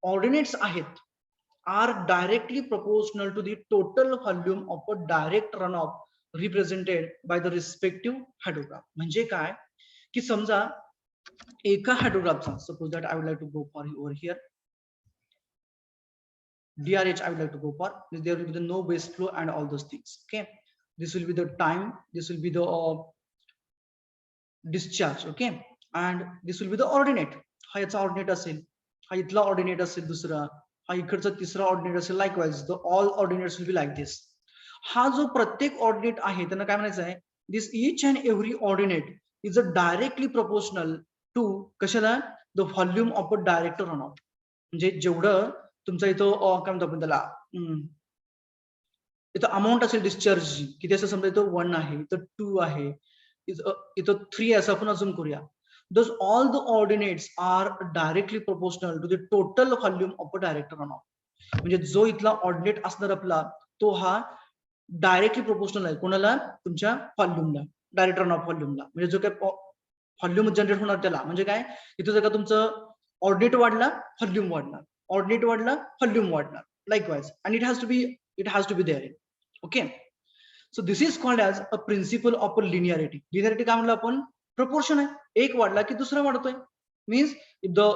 ऑर्डिनेट्स आहेत are directly proportional to the total volume of a direct run off represented by the respective hydrograph. म्हणजे काय की समजा एका हायड्रोग्राफचा suppose that I would like to go for over here DRH I would like to go for. There will be the no base flow and all those things. Okay, this will be the time, this will be the discharge. Okay, and this will be the ordinate. हा याचा ordinate असेल, हा इथला ordinate असेल दुसरा, हा इकडचा तिसरा ordinate असेल. Likewise, the all ordinates will be like this. हा जो प्रत्येक ordinate आहे त्यांना काय म्हणायचं आहे? This each and every ordinate is a directly proportional to कशाला the volume of a direct runoff. म्हणजे जेवढं तुमचा इथं काय म्हणतो आपण त्याला इथं अमाऊंट असेल डिस्चार्जची किती असं समजा इथं 1 आहे, इथं 2 आहे, इथं 3 असं आपण अजून करूया. Those all the ordinates are directly proportional to the total volume of a direct runoff. म्हणजे जो इथला ऑर्डिनेट असणार आपला तो हा डायरेक्टली प्रोपोर्शनल आहे कोणाला तुमच्या व्हॉल्यूमला, डायरेक्ट रन ऑफ व्हॉल्यूमला. म्हणजे जो काय व्हॉल्यूम जनरेट होणार त्याला म्हणजे काय इथं जर का तुमचं ऑर्डिनेट वाढला व्हॉल्यूम वाढणार, ऑर्डिनेट वाढला व्हॉल्यूम वाढणार. Likewise and it has to be there. Okay, so this is called as a principle of a linearity. Linearity काय म्हणलं आपण proportion आहे, एक वाढला की दुसरा वाढतोय. Means if the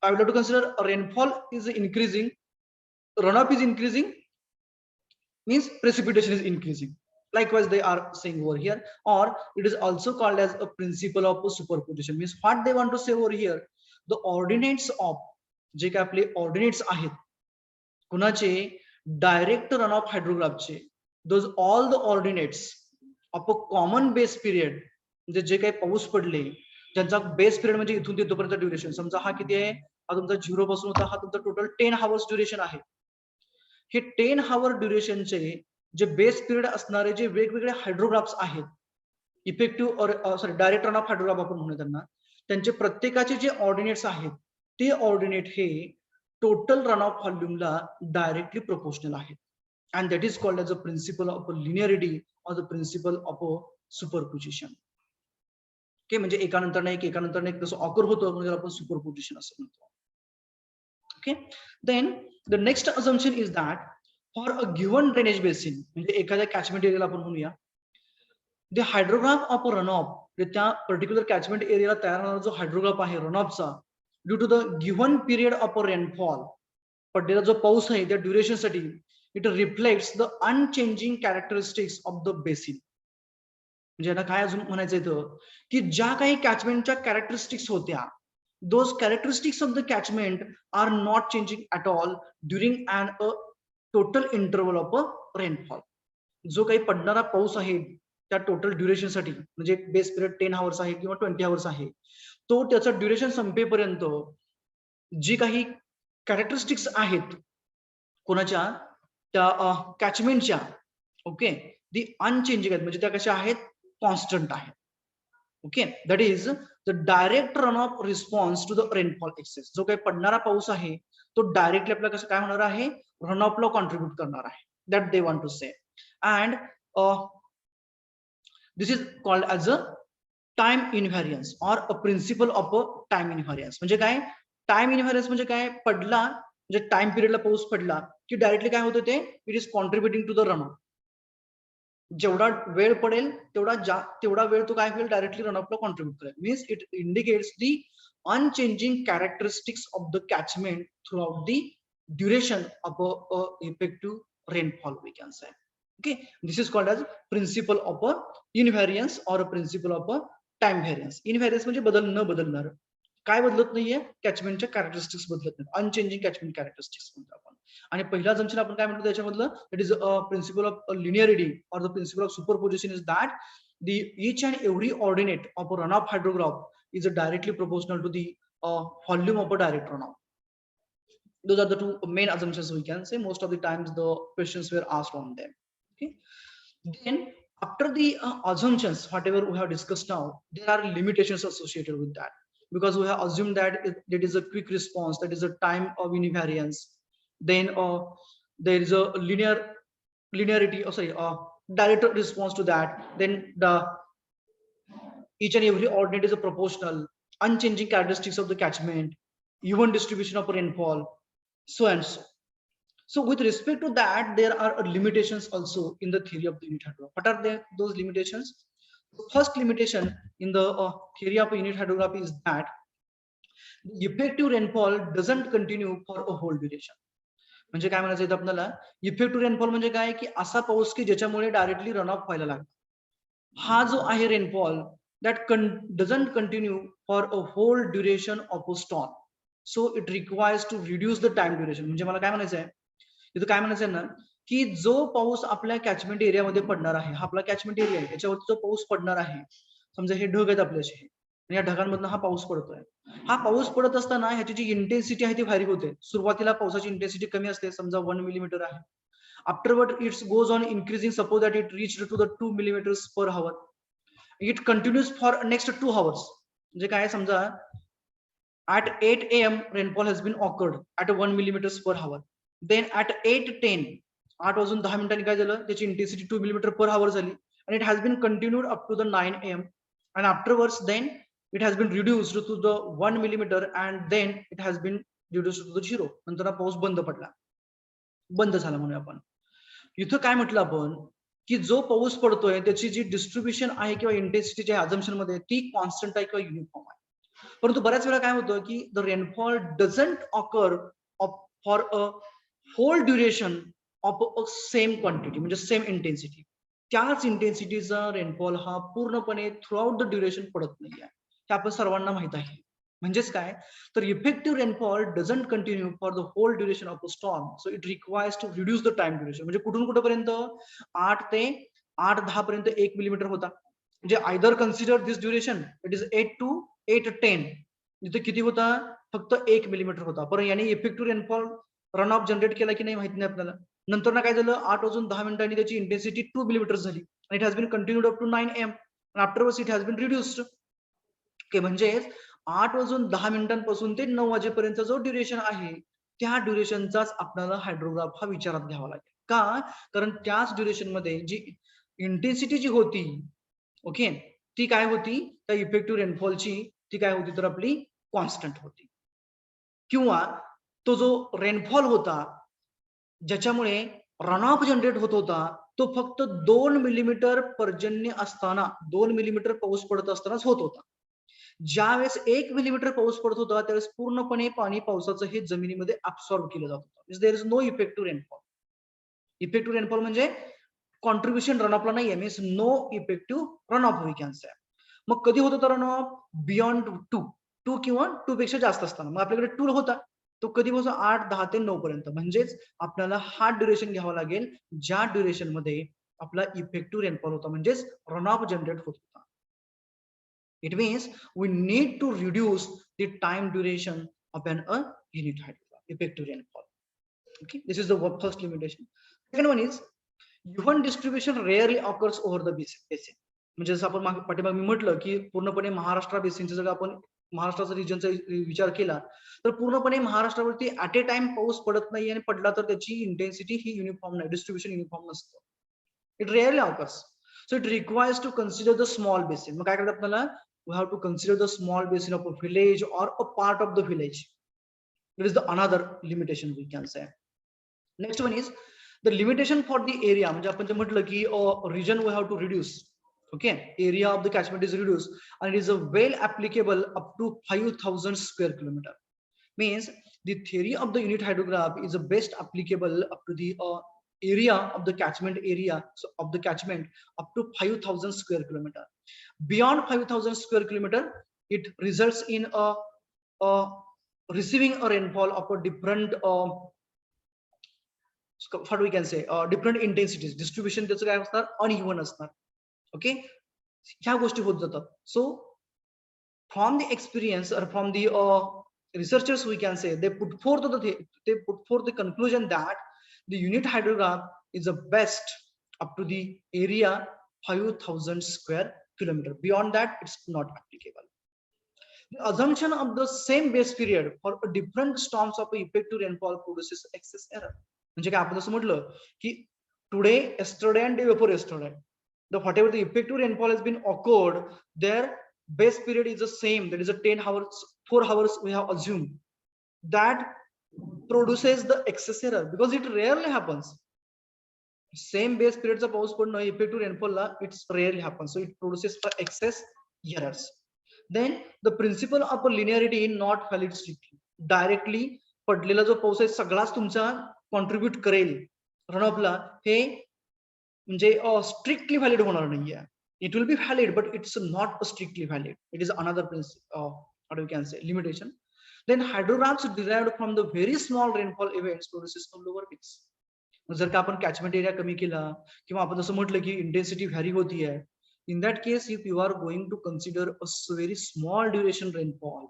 I would like to consider rainfall is increasing, runoff is increasing, means precipitation is increasing. Likewise they are saying over here, or it is also called as a principle of superposition. Means what they want to say over here, the ordinates of जे काय आपले ordinates आहेत कुणाचे direct run off हायड्रोग्राफचे, those all the ordinates of a common base period म्हणजे जे काही पाऊस पडले ज्यांचा बेस पिरियड म्हणजे इथून तिथपर्यंत ड्युरेशन समजा हा किती आहे, हा तुमचा 0 पासून होता, हा तुमचा टोटल 10 hours ड्युरेशन आहे. हे 10 hour ड्युरेशनचे जे बेस पिरियड असणारे जे वेगवेगळे हायड्रोग्राफ्स आहेत effective sorry direct run of hydrograph आपण म्हणू त्यांना, त्यांचे प्रत्येकाचे जे ऑर्डिनेट्स आहेत ते ऑर्डिनेट हे टोटल रन ऑफ व्हॉल्यूमला डायरेक्टली प्रोपोर्शनल आहे. And that is called as a principle of a linearity or the principle of a superposition. Okay, म्हणजे एकानंतर एक एकानंतर एक जसं ऑकर होतं म्हणजे आपण सुपरपोजिशन असं म्हणतो. Okay, then the next assumption is that for a given drainage basin म्हणजे एखाद्या कॅचमेंट एरियाला आपण म्हणूया the hydrograph of a run off त्या पर्टिक्युलर कॅचमेंट एरियाला तयार होणारा जो हायड्रोग्राफ आहे रन ऑफचा due to the given period of a rainfall पडलेला जो पाऊस आहे त्या ड्युरेशन साठी it reflects the unchanging characteristics of the basin. म्हणजे याला काय अजून म्हणायचं इथं की ज्या काही कॅचमेंटच्या कॅरेक्टरिस्टिक्स होत्या those characteristics of the catchment are not changing at all during and a total interval of a rainfall. जो काही पडणारा पाऊस आहे त्या टोटल ड्युरेशन साठी म्हणजे बेस पिरियड 10 hours आहे किंवा 20 hours आहे तो त्याचा ड्युरेशन संपेपर्यंत जी काही कॅरेक्टरिस्टिक्स आहेत कोणाच्या त्या कॅचमेंटच्या ओके दी अनचेंजिंग आहेत म्हणजे त्या कशा आहेत कॉन्स्टंट आहेत. Okay, that is the direct run off response to the rainfall excess. जो काही पडणारा पाऊस आहे तो डायरेक्टली आपल्याला कसं काय होणार आहे रनऑफला कॉन्ट्रीब्युट करणार आहे, that they want to say. And this is called as a time invariance or a principle of a time invariance. म्हणजे काय टाइम इनव्हॅरियन्स म्हणजे काय, पडला म्हणजे टाइम पिरियडला पाऊस पडला की डायरेक्टली काय होतं ते, it is contributing to the runoff. जेवढा वेळ पडेल तेवढा वेळ तो काय होईल, डायरेक्टली रनऑफला कॉन्ट्रीब्युट करेल. Means it indicates the unchanging characteristics of the catchment throughout the duration of a effective rainfall we can say. Okay, this is called as principle of a invariance or a principle of a time variance. Invariance म्हणजे न बदलणार, काय बदलत नाहीये, कॅचमेंटच्या characteristics बदलत नाही, unchanging catchment characteristics म्हणतो आपण. आणि पहिला जंक्शन आपण काय म्हणतो त्याच्यामधलं, it is a principle of linearity or the principle of superposition is that the each and every ordinate of a runoff hydrograph is directly proportional to the volume of a direct runoff. Those are the two main assumptions we can say. Most of the times the questions were asked on them. Okay. Then after the assumptions, whatever we have discussed now, there are limitations associated with that, because we have assumed that that is a quick response, that is a time of invariance. Then there is a linearity, direct response to that. Then the each and every ordinate is a proportional, unchanging characteristics of the catchment, even distribution of rainfall, so and so. So with respect to that, there are limitations also in the theory of the unit hydrograph. What are those limitations? The first limitation in the theory of unit hydrography is that the effective rainfall doesn't continue for a whole duration. म्हणजे काय म्हणायचं आपल्याला, effective rainfall म्हणजे काय, की असा पाऊस की ज्याच्यामुळे डायरेक्टली रन ऑफ व्हायला लागतो. हा जो आहे rainfall, that doesn't continue for a whole duration of a storm. So it requires to reduce the time duration. म्हणजे मला काय म्हणायचं आहे, इथं काय म्हणायचं ना, की जो पाऊस आपल्या कॅचमेंट एरियामध्ये पडणार आहे, हा आपला कॅचमेंट एरिया आहे, याच्यावरती जो पाऊस पडणार आहे, समजा हे ढग आहेत आपल्याचे आणि या ढगांमधून हा पाऊस पडतोय. हा पाऊस पडत असताना ह्याची जी इंटेन्सिटी आहे ती व्हॅरी होते. सुरुवातीला पावसाची इंटेन्सिटी कमी असते, समजा 1 मिलीमीटर आहे. Afterward its goes on increasing, suppose that it reach to the 2 millimeters per hour. It continues for next 2 hours. म्हणजे काय, समजा at 8 AM rainfall has been occurred at 1 millimeters per hour. Then at 8:10, 8 वाजून 10 मिनिटांनी काय झालं, त्याची intensity 2 millimeter per hour झाली, and it has been continued up to the 9 AM, and afterwards then it has been reduced to the 1 millimeter, and then it has been reduced to the 0. नंतर पाऊस बंद झाला म्हणूया आपण. इथं काय म्हटलं आपण, की जो पाऊस पडतोय त्याची जी डिस्ट्रीब्युशन आहे किंवा इंटेन्सिटी अझम्पशन मध्ये ती कॉन्स्टंट आहे किंवा युनिफॉर्म आहे. परंतु बऱ्याच वेळा काय होतं, की the rainfall doesn't occur for a whole duration of a same quantity, म्हणजे सेम इंटेन्सिटी. त्याच इंटेन्सिटीचा रेनफॉल हा पूर्णपणे थ्रू आउट द ड्युरेशन पडत नाहीये, हे आपण सर्वांना माहित आहे. म्हणजेच काय, तर effective rainfall doesn't continue for the whole duration of a storm, so it requires to reduce the time duration. म्हणजे कुठून कुठेपर्यंत, 8 ते 8-10 पर्यंत 1 मिलीमीटर होता. म्हणजे either consider this duration, it is 8 to 8:10. इथे किती होता, फक्त 1 मिलीमीटर होता. पण याने effective rainfall run of generate केला की नाही माहित नाही आपल्याला. नंतर ना काय झालं, 8 वाजून 10 मिनिटांनी त्याची इंटेन्सिटी 2 मिलीमीटर झाली, आणि it has been continued up to 9 AM, and afterwards it has been reduced. Okay, म्हणजे 8 वाजून 10 मिनिटांपासून ते 9 वाजेपर्यंत जो ड्युरेशन आहे, त्या ड्युरेशनचाच आपल्याला हायड्रोग्राफ हा विचारात घ्यावा लागेल. का, कारण त्याच ड्युरेशन मध्ये जी इंटेन्सिटी जी होती, ओके, ती काय होती, त्या इफेक्टिव्ह रेनफॉलची ती काय होती, तर आपली कॉन्स्टंट होती. किंवा तो जो रेनफॉल होता ज्याच्यामुळे रन ऑफ जनरेट होत होता, तो फक्त 2 मिलीमीटर पर्जन्य असताना, 2 मिलीमीटर पाऊस पडत असतानाच होत होता. ज्यावेळेस 1 मिलीमीटर पाऊस पडत होता त्यावेळेस पूर्णपणे पाणी पावसाचं हे जमिनीमध्ये ऍब्सॉर्ब केलं जात होतं. There is no effective rainfall. Effective rainfall म्हणजे कॉन्ट्रीब्युशन रन ऑफला नाहीये, means no effective run off we can say. मग कधी होत होता रन ऑफ, बियॉन्ड 2 किंवा 2 पेक्षा जास्त असताना. मग आपल्याकडे 2 होता, तो कधी पासून 8, 10 ते 9 पर्यंत. म्हणजेच आपल्याला हा ड्युरेशन घ्यावा लागेल ज्या ड्युरेशन मध्ये आपला इफेक्टिव्ह रेनफॉल होता, म्हणजेच रन ऑफ जनरेट होत होता. It means we need to reduce the time duration of an unit hydrograph, effective rainfall. Okay, this is the first limitation. Second one is even distribution rarely occurs over the basin. म्हणजे जसं आपण पाठीमागे मी म्हटलं की पूर्णपणे महाराष्ट्र बेसिनचं जर आपण महाराष्ट्राचा रिजनचा विचार केला तर पूर्णपणे महाराष्ट्रावरती ऍट ए टाइम पाऊस पडत नाही आणि पडला तर त्याची इंटेन्सिटी ही युनिफॉर्म नाही, डिस्ट्रीब्युशन युनिफॉर्म नसतं. It rarely occurs. So it requires to consider the small basin. मग काय करतात आपल्याला, we have to consider the small basin of a village or a part of the village. It is the another limitation we can say. Next one is the limitation for the area. म्हणजे आपण जे म्हटलं की region we have to reduce. Okay, area of the catchment is reduced and it is a well applicable up to 5,000 square kilometer. Means the theory of the unit hydrograph is the best applicable up to the area of the catchment area, so of the catchment up to 5,000 square kilometer. Beyond 5,000 square kilometer, it results in a receiving a rainfall of a different what we can say different intensities. Distribution त्याचं काय असणार, uneven असणार. Okay, ह्या गोष्टी होत जातात. So from the experience और from the researchers we can say they put forth the conclusion that the unit hydrograph is the best up to the area 5,000 square kilometer. Beyond that it's not applicable. The assumption of the same base period for different storms of effective rainfall produces excess error. म्हणजे काय आपण असं म्हटलं की today, yesterday and day before yesterday, whatever the effective rainfall has been occurred, their base period is the same, that is a 10 hours, 4 hours we have assumed. That produces the excess error because it rarely happens. Same base periods of पाऊस पडणं effective rainfall La it's rarely happens, so it produces the excess errors. Then the principle of linearity not valid strictly. Directly पडलेला जो पाऊस आहे सगळाच तुमचा contribute करेल रनऑफला, हे म्हणजे strictly valid होणार नाहीये. It will be valid but it's not strictly valid. It is another principle, you can say limitation. Then hydrographs derived from the very small rainfall events produces lower peaks. जर का आपण catchment area कमी केला किंवा आपण जसं म्हटलं की इंटेन्सिटी व्हॅरी होती आहे, in that case if you are going to consider a very small duration rainfall,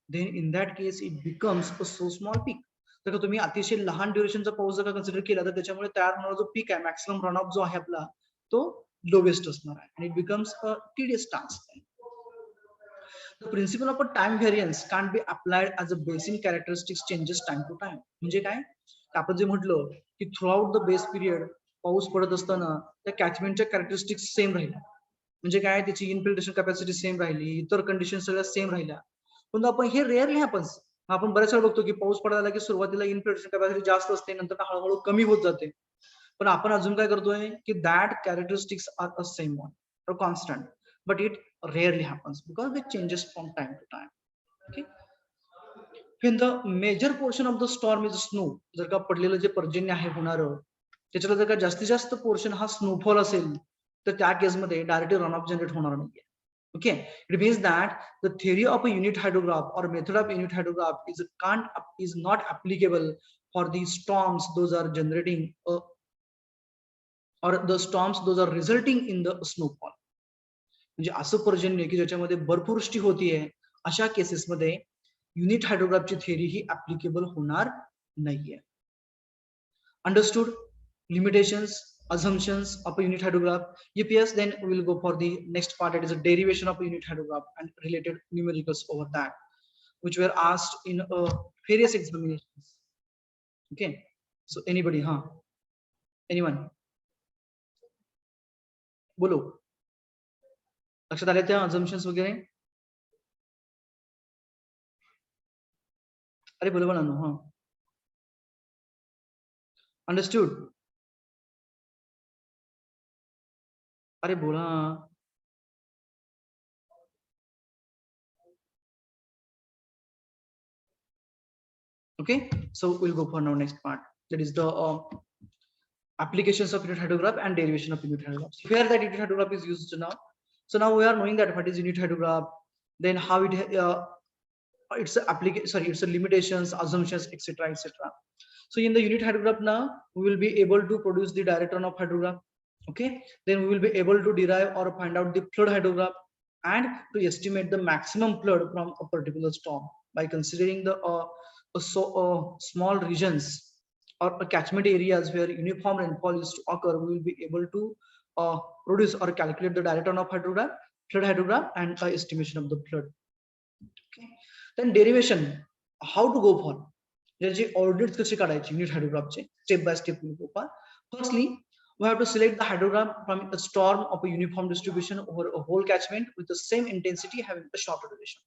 then in that case it becomes a so small peak. तर तुम्ही अतिशय लहान ड्युरेशनचा पाऊस जर का कन्सिडर केला तर त्याच्यामुळे तयार होणारा जो पीक आहे, मॅक्सिमम रन ऑफ जो आहे आपला, तो लोवेस्ट असणार आहे. आणि it becomes a tedious task. The principle of a time variance can't be applied as a basin characteristics changes time to time. म्हणजे काय, आपण जे म्हटलं की through out the base period पाऊस पडत असताना त्या कॅचमेंटच्या कॅरेक्टरिस्टिक्स सेम राहिल्या. म्हणजे काय, त्याची इनफिल्ट्रेशन कॅपॅसिटी सेम राहिली, इतर कंडिशन सगळ्या सेम राहिल्या. पण आपण हे रेअरली हॅपन्स. आपण बऱ्याच वेळा बघतो की पाऊस पडायला की सुरुवातीला इनफिल्ट्रेशन कॅपॅसिटी जास्त असते, नंतर हळूहळू कमी होत जाते. पण आपण अजून काय करतोय की that characteristics are a same one or constant, but it rarely happens because it changes from time to time. Okay, when the major portion of the storm is snow, जर का पडलेलं जे पर्जन्य आहे होणार त्याच्याला जर का जास्तीत जास्त पोर्शन हा स्नोफॉल असेल तर त्या केसमध्ये डायरेक्टली रन ऑफ जनरेट होणार नाहीये. Okay, it means that the theory of a unit hydrograph or method of unit hydrograph is not applicable for the storms those are generating or the storms those are resulting in the snowfall. म्हणजे असं पर्जन्य की ज्याच्यामध्ये बर्फवृष्टी होतीये, अशा केसेसमध्ये unit हायड्रोग्राफची theory ही applicable होणार नाहीये. Understood limitations, assumptions of a unit hydrograph. Yes, then we will go for the next part, that is a derivation of a unit hydrograph and related numericals over that, which were asked in various examinations. Okay, so anybody, anyone? बोलो, लक्षात आले त्या assumptions वगैरे? अरे बोलो बोला ना. Understood? अरे बोला. Okay, so we'll go for now next part, that is the applications of unit hydrograph and derivation of unit hydrograph. So here that unit hydrograph is used now. So now we are knowing that what is unit hydrograph, then how it it's a it's a limitations, assumptions, etc, etc. So in the unit hydrograph now we will be able to produce the direct run of hydrograph. Okay, then we will be able to derive or find out the flood hydrograph and to estimate the maximum flood from a particular storm by considering the small regions or catchment areas where uniform rainfall is to occur. We will be able to produce or calculate the direct run of hydrograph, flood hydrograph, and estimation of the flood. Okay. Then derivation, how to go for त्याचे ordinates कसे काढायचे unit हायड्रोग्राफचे step by step we go for. Firstly, we have to select the hydrogram from a storm of a uniform distribution over a whole catchment with the same intensity having a shorter duration.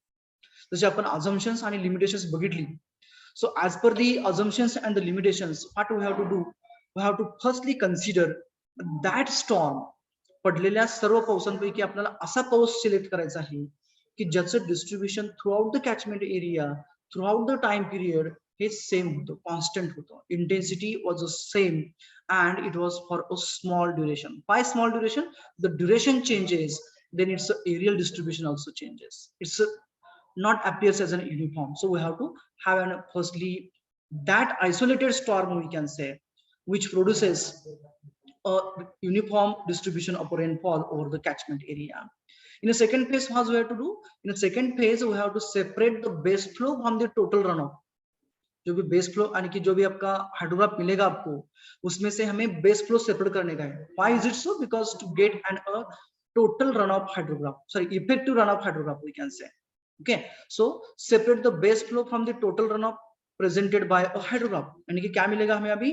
जसे आपण assumptions आणि limitations बघितली. So as per the assumptions and the limitations, what we have to do, we have to firstly consider that storm. पडलेल्या सर्व पावसांपैकी आपल्याला असा पाऊस select करायचा आहे की ज्याचं distribution throughout the catchment area throughout the time period हे सेम होतं, कॉन्स्टंट होतं. Intensity was a same and it was for a small duration. By small duration, the duration changes, then its aerial distribution also changes. It's not appears as an uniform. So we have to have an firstly that isolated storm we can say, which produces a uniform distribution of rainfall over the catchment area. In the second phase, what we have to do? In the second phase, we have to separate the base flow from the total runoff. जो भी base flow यानी कि जो भी आपका hydrograph मिलेगा आपको उसमें से हमें बेस फ्लो सेपरेट करने का है. Why is it so? Because to get an total runoff hydrograph, sorry, effective runoff hydrograph we can say. Okay, so separate the base flow from the total runoff presented by a hydrograph. यानी कि क्या मिलेगा हमें अभी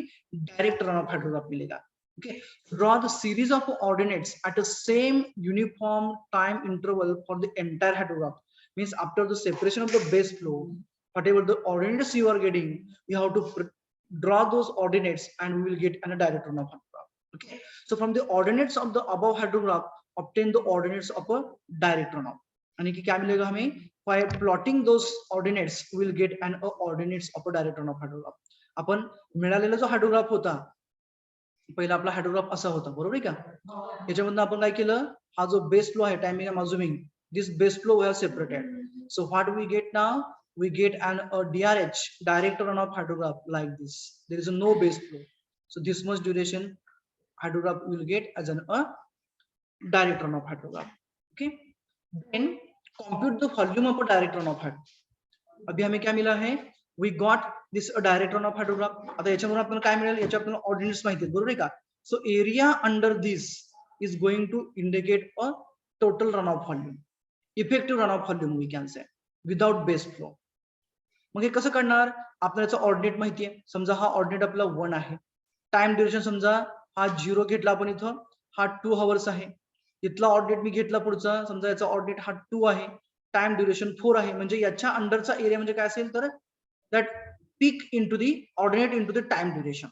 direct runoff hydrograph मिलेगा. Okay, draw the series of ordinates at the same uniform time interval for the entire hydrograph. Means after the separation of the base flow, whatever the ordinates you are getting, you have to draw those ordinates and we will get a direct runoff hydrograph. Okay, so from the ordinates of the above hydrograph, obtain the ordinates of a direct runoff. यानी कि क्या मिलेगा हमें? By plotting those ordinates, we will get an ordinates of a direct runoff hydrograph. आपण मिळालेला जो hydrograph होता पहिला आपला हायड्रोग्राफ असा होता, बरोबर आहे का? याच्यामधून आपण काय केलं, हा जो बेस फ्लो आहे timing and assuming this base flow we have separated. So what we get now, we get an DRH, direct runoff hydrograph, like this. There is no base flow, so this much duration hydrograph will get as an direct runoff hydrograph. Okay, then compute the volume of a direct runoff hydrograph. अभी हमें क्या मिला है? We got this a direct runoff hydrograph. आता याच्यामुळे आपल्याला काय मिळेल? याच्या आपल्याला ऑर्डिनेट्स माहिती आहेत, बरोबर आहे का? So area under this is going to indicate a total runoff volume, effective runoff volume we can say, without base flow. मग हे कसं करणार? आपल्याला ऑर्डिनेट माहिती आहे. समजा हा ऑर्डिनेट आपला 1 आहे. टाइम ड्युरेशन समजा हा 0 घेतला आपण इथं, हा 2 आवर्स आहे. इथला ऑर्डिनेट मी घेतला पुढचा, समजा याचा ऑर्डिनेट हा 2 आहे, टाइम ड्युरेशन 4 आहे. म्हणजे याच्या अंडरचा एरिया म्हणजे काय असेल तर that peak into the ordinate into the time duration,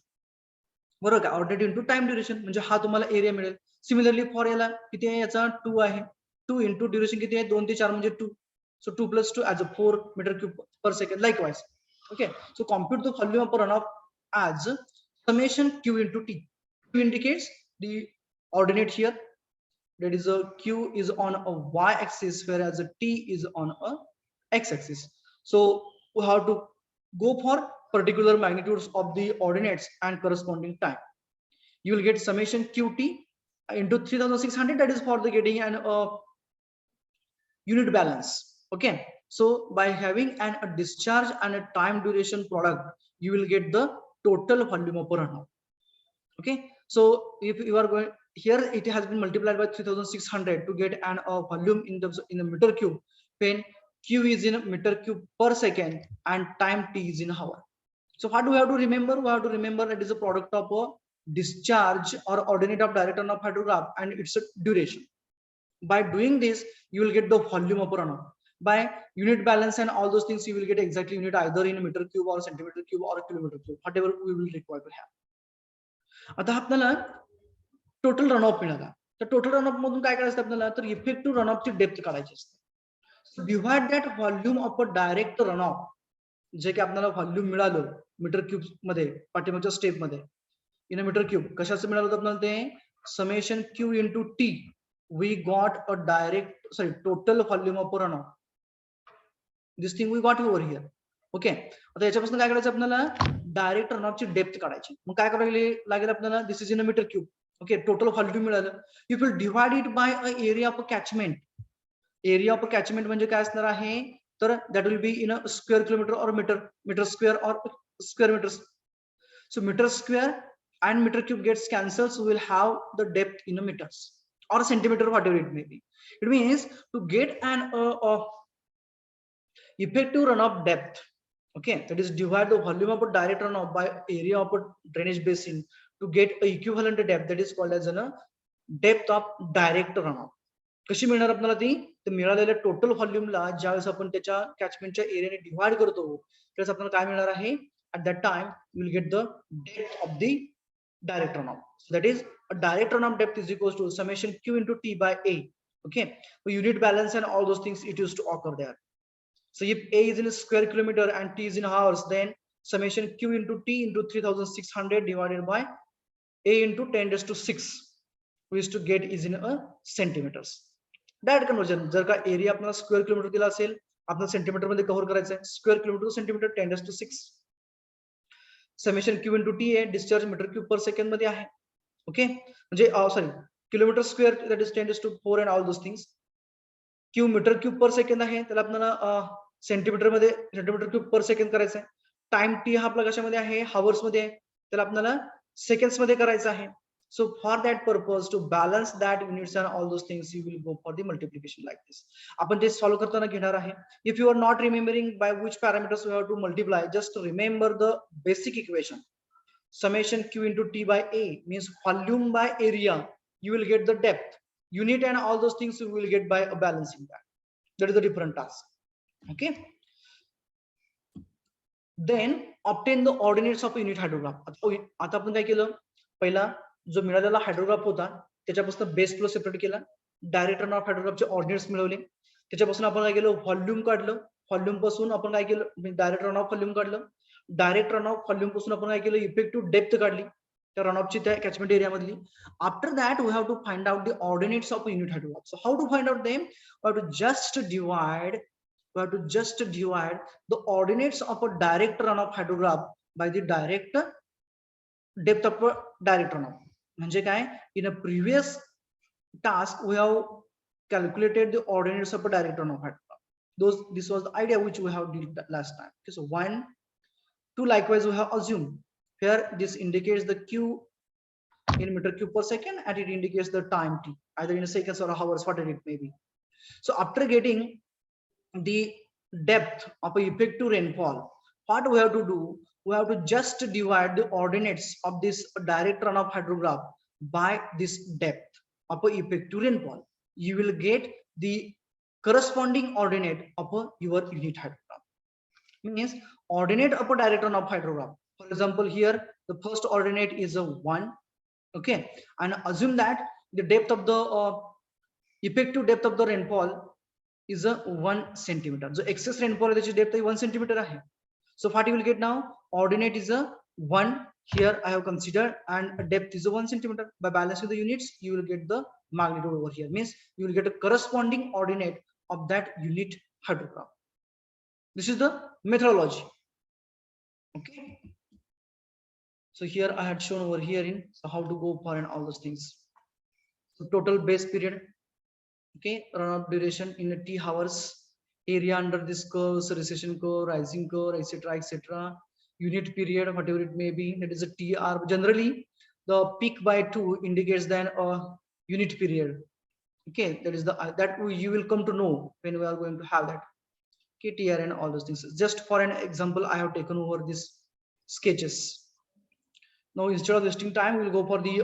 बरोबर का? ऑर्डिनेट इनटू टाइम ड्युरेशन म्हणजे हा तुम्हाला एरिया मिळेल. सिमिलरली फॉर याला किती आहे? याचा 2 आहे. 2 इंटू ड्युरेशन किती आहे? 2 ते 4 म्हणजे 2. So 2 plus 2 as a 4 meter cube per second. Likewise, okay. So compute the volume of runoff as summation q into t. Q indicates the ordinate here. That is a q is on a y-axis, whereas a t is on a x-axis. So we have to go for particular magnitudes of the ordinates and corresponding time. You will get summation qt into 3600. That is for the getting an unit balance. Okay, so by having a discharge and a time duration product, you will get the total volume of runoff. Okay, so if you are going here, it has been multiplied by 3600 to get an volume in the meter cube, when q is in meter cube per second and time t is in hour. So what do we have to remember? We have to remember it is a product of a discharge or ordinate of direct runoff hydrograph and its duration. By doing this, you will get the volume of runoff. By unit balance and all those things, you will get exactly unit either in meter cube or centimeter cube or kilometer cube, whatever we will require to have. आता आपल्याला total runoff मिळाला, तर total runoff मधून काय करायचं आपल्याला? तर effective रनऑफची डेप्थ काढायची असते. Divide that volume of a direct runoff, जे की आपल्याला व्हॉल्यूम मिळालं मीटर क्यूब मध्ये पाठीमागच्या स्टेप मध्ये इन मीटर क्यूब. कशाचं मिळालं होतं आपल्याला? ते summation Q into T. We got a total volume of runoff. This thing we got over here. Okay, आता याच्यापासून काय करायचं आपल्याला? डायरेक्ट रनऑफची डेप्थ काढायची. मग काय करायला लागेल आपल्याला? This is in a meter cube. Okay, total volume मिळालं. You will divide it by a area of a catchment. Area of a catchment म्हणजे काय असणार आहे? तर that will be in a square kilometer or meter square or square meter. So meter square and meter cube gets cancelled, so we'll have the depth in a meters or centimeter, whatever it may be. It means to get an effective runoff depth. Okay, that is divide the volume of a direct runoff by area of a drainage basin to get a equivalent depth, that is called as a depth of direct runoff. कशी मिळणार आपल्याला ती, तर मिळालेल्या total व्हॉल्यूमला ज्यावेळेस आपण त्याच्या कॅचमेंटच्या एरियाने divide करतो त्यावेळेस आपल्याला काय मिळणार आहे, at that time you will get the depth of the direct runoff. So that is a direct runoff depth is equals to summation q into t by a. Okay, so unit balance and all those things it used to occur there. So if a is in square kilometer and t is in hours, then summation q into t into 3600 divided by a into 10 raised to 6 we used to get is in a centimeters. Direct conversion. जर का area आपल्याला square kilometre दिला असेल, आपल्याला centimetre मध्ये cover करायचं आहे, square kilometre to centimetre 10 raised to 6. Summation Q into T आहे, discharge metre cube per second मध्ये आहे. ओके, म्हणजे sorry kilometre square that is 10 raised to 4 and all those things. Q metre cube per second आहे, त्याला आपल्याला centimetre मध्ये centimetre cube per second करायचं आहे. टाइम टी हा आपला कशामध्ये आहे, हावर्स मध्ये आहे, त्याला आपल्याला सेकंड्स मध्ये करायचं आहे. So for that purpose, to balance that units and all those things, you will go for the multiplication like this. आपण ते सॉल्व करताना घेणार आहे. If you are not remembering by which parameters we have to multiply, just remember the basic equation. Summation q into t by a means volume by area. You will get the depth, unit and all those things you will get by balancing that. That is the different task. Okay. Then obtain the ordinates of unit hydrograph. आता आपण काय केलं, पहिला जो मिळालेला hydrograph होता त्याच्यापासून base flow separate केला, डायरेक्ट रन ऑफ हायड्रोग्राफचे ऑर्डिनेट्स मिळवले, त्याच्यापासून आपण काय केलं, व्हॉल्यूम काढलं, व्हॉल्यूम पासून आपण काय केलं, डायरेक्ट रन ऑफ व्हॉल्यूम काढलं, डायरेक्ट रन ऑफ व्हॉल्यूम पासून आपण काय केलं, इफेक्टिव्ह डेप्थ काढली त्या रन ऑफची त्या कॅचमेंट एरिया मधली. After that we have to find out the ordinates of unit hydrograph. So how to find out them, we have to just divide the ordinates of a direct run of hydrograph by the direct depth of direct run of. म्हणजे काय, in a previous task we have calculated the ordinates of a direct runoff hydrograph. This was the idea which we have did last time. Okay, so 1 2 likewise we have assumed here this indicates the q in meter cube per second and it indicates the time t either in seconds or hours, whatever it may be. So after getting the depth of a effective rainfall, what we have to do, we have to just divide the ordinates of this direct runoff hydrograph by this depth of a effective rainfall. You will get the corresponding ordinate of your unit hydrograph. Means ordinate of a direct runoff hydrograph. For example, here the first ordinate is a 1. Okay, and assume that the depth of the effective depth of the rainfall is a 1 centimeter. So excess rainfall is depth is 1 centimeter. So what you will get now, ordinate is a 1 here I have considered and depth is a 1 centimeter. By balancing the units you will get the magnitude over here, means you will get a corresponding ordinate of that unit hydrograph. This is the methodology. Okay, so here I had shown over here in so how to go for and all those things. So total base period, okay, runoff duration in a t hours, area under this curve, so recession curve, rising curve, etc, etc, unit period whatever it may be, that is a tr. Generally the peak by 2 indicates then a unit period. Okay, that is the you will come to know when we are going to have that. Okay, tr and all those things. Just for an example I have taken over these sketches. Now instead of wasting time we will go for the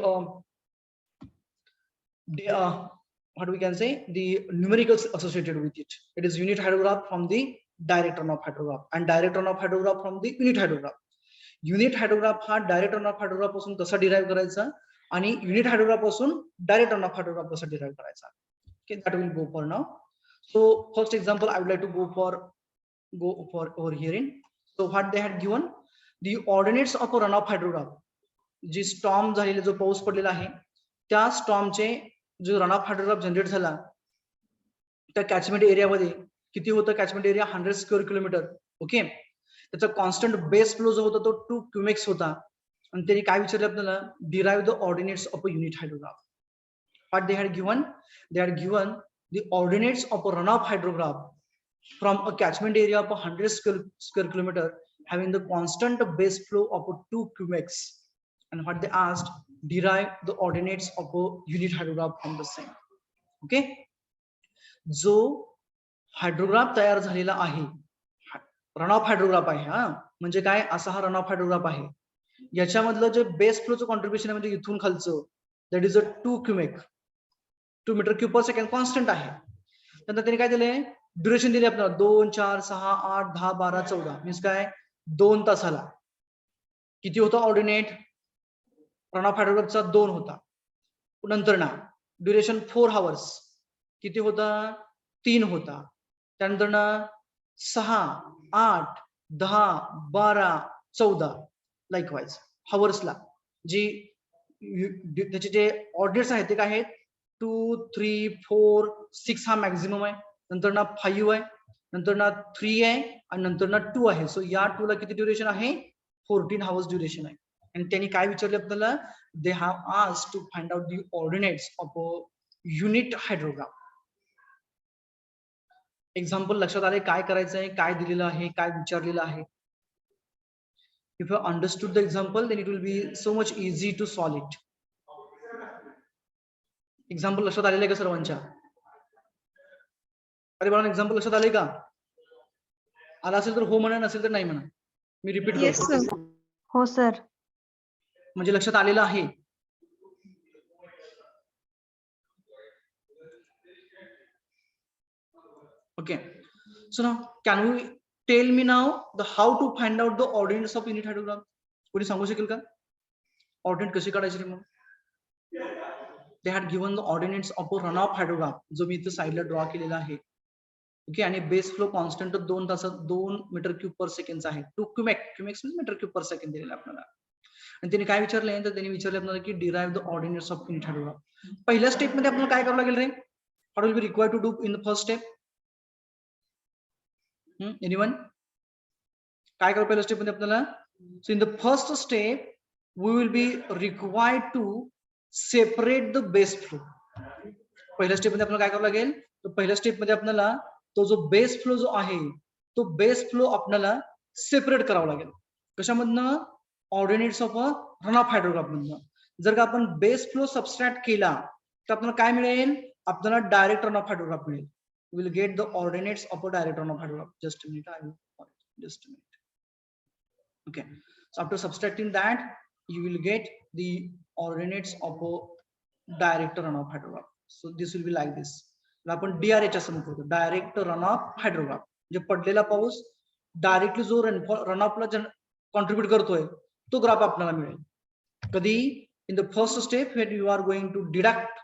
what we can say, the numericals associated with it. It is unit hydrograph from the direct runoff hydrograph and direct runoff hydrograph from the unit hydrograph. Unit hydrograph हा direct runoff hydrograph पासून कसा derive करायचा आणि unit hydrograph पासून direct runoff hydrograph कसा derive करायचा. Okay, that will go for now. So first example I would like to go for over here in. So what they had given, the ordinates of a runoff hydrograph. Ji storm झालेला जो पाऊस पडलेला आहे त्या storm चे जो run of hydrograph generate झाला त्या कॅचमेंट एरिया मध्ये किती होतं, catchment area 100 square kilometre. Okay, त्याचा कॉन्स्टंट बेस फ्लो जो होता तो 2 क्युमेक्स होता आणि त्यांनी काय विचारलं आपल्याला, derive the ordinates of a unit hydrograph. What they had given, they had given the ordinates of a run of hydrograph from a catchment area of 100 square kilometer having the constant base flow of 2 cumex, and what they asked, derive the ordinates of a unit hydrograph from the same. Okay, जो hydrograph तयार झालेला आहे run of hydrograph आहे हा, म्हणजे काय, असा हा रन ऑफ हायड्रोग्राफ आहे. याच्यामधलं जे बेस फ्लोचं कॉन्ट्रीब्युशन आहे म्हणजे इथून खालचं, that is a 2 cumec, 2 metre cube per second constant आहे. नंतर त्यांनी काय दिलंय, ड्युरेशन दिली आपल्याला 2, 4, 6, 8, 10, 12, 14 मीन्स काय 2 तासाला. किती होता ऑर्डिनेट रन ऑफ हायड्रोग्राफचा 2 होता. नंतर ना ड्युरेशन 4 आवर्स किती होता 3 होता. त्यानंतर ना 6, 8, 10, 12, 14 लाईकवाईज हवर्सला जी त्याचे जे ऑर्डिनेट्स आहेत ते काय आहेत 2, 3, 4, 6 हा मॅक्झिमम आहे. नंतर ना 5 आहे, नंतर ना 3 आहे आणि नंतर ना 2 आहे. सो या 2 ला किती ड्युरेशन आहे 14 आवर्स ड्युरेशन आहे. आणि त्यांनी काय विचारले आपल्याला, they have asked to find out the ordinates of a unit hydrograph. Example लक्षात आले काय करायचं आहे, काय दिलेलं आहे, काय विचारलेलं आहे. If you understood the example, then it will be so much easy to solve it. Example लक्षात आलेलं आहे का सर्वांच्या? अरे बाळा एक्झाम्पल लक्षात आले का? आला असेल तर हो म्हणा, नसेल तर नाही म्हणा. मी रिपीट Yes, करतो. sir. हो सर. म्हणजे लक्षात आलेलं आहे. Okay. So now, can you tell me now the how to find out the ordinates of unit hydrogram? कोणी सांगू शकेल का? ऑर्डिनेट कशी काढायची मग? They had given the ordinates of a run off hydrogram, जो मी इथे साइडला ड्रॉ केलेला आहे. ओके, आणि बेस फ्लो कॉन्स्टंट 2 तासात 2 मीटर क्यूब पर सेकंड आहे. 2 क्युमेक्स मीटर क्यूब पर सेकंड दिलेला आपल्याला. आणि त्यांनी काय विचारले, तर त्यांनी विचारले आपल्याला की derive the ordinates of unit hydrograph. पहिल्या स्टेप मध्ये आपल्याला काय करावं लागेल रे? What will be required to do in the first step? Anyone? काय करावं पहिल्या स्टेप मध्ये आपल्याला? So in the first step we will be required to separate the base flow. पहिल्या स्टेप मध्ये आपल्याला काय करावं लागेल, तर पहिल्या स्टेप मध्ये आपल्याला तो जो बेस फ्लो जो आहे तो बेस फ्लो आपल्याला सेपरेट करावा लागेल. कशामधनं? Ordinates of a run of hydrograph मधनं. जर का आपण बेस फ्लो सबस्ट्रॅक्ट केला तर आपल्याला काय मिळेल? आपल्याला डायरेक्ट रन ऑफ हायड्रोग्राफ मिळेल. Will get the ordinates of a direct run of hydrograph. Just a minute, I will just a minute. Okay, so after subtracting that you will get the ordinates of a direct runoff hydrograph. So this will be like this. आपण DRH असं म्हणतो, direct run of hydrograph. म्हणजे पडलेला पाऊस directly जो run ऑफला contribute करतोय तो graph आपल्याला मिळेल. कधी? In the first step when you are going to deduct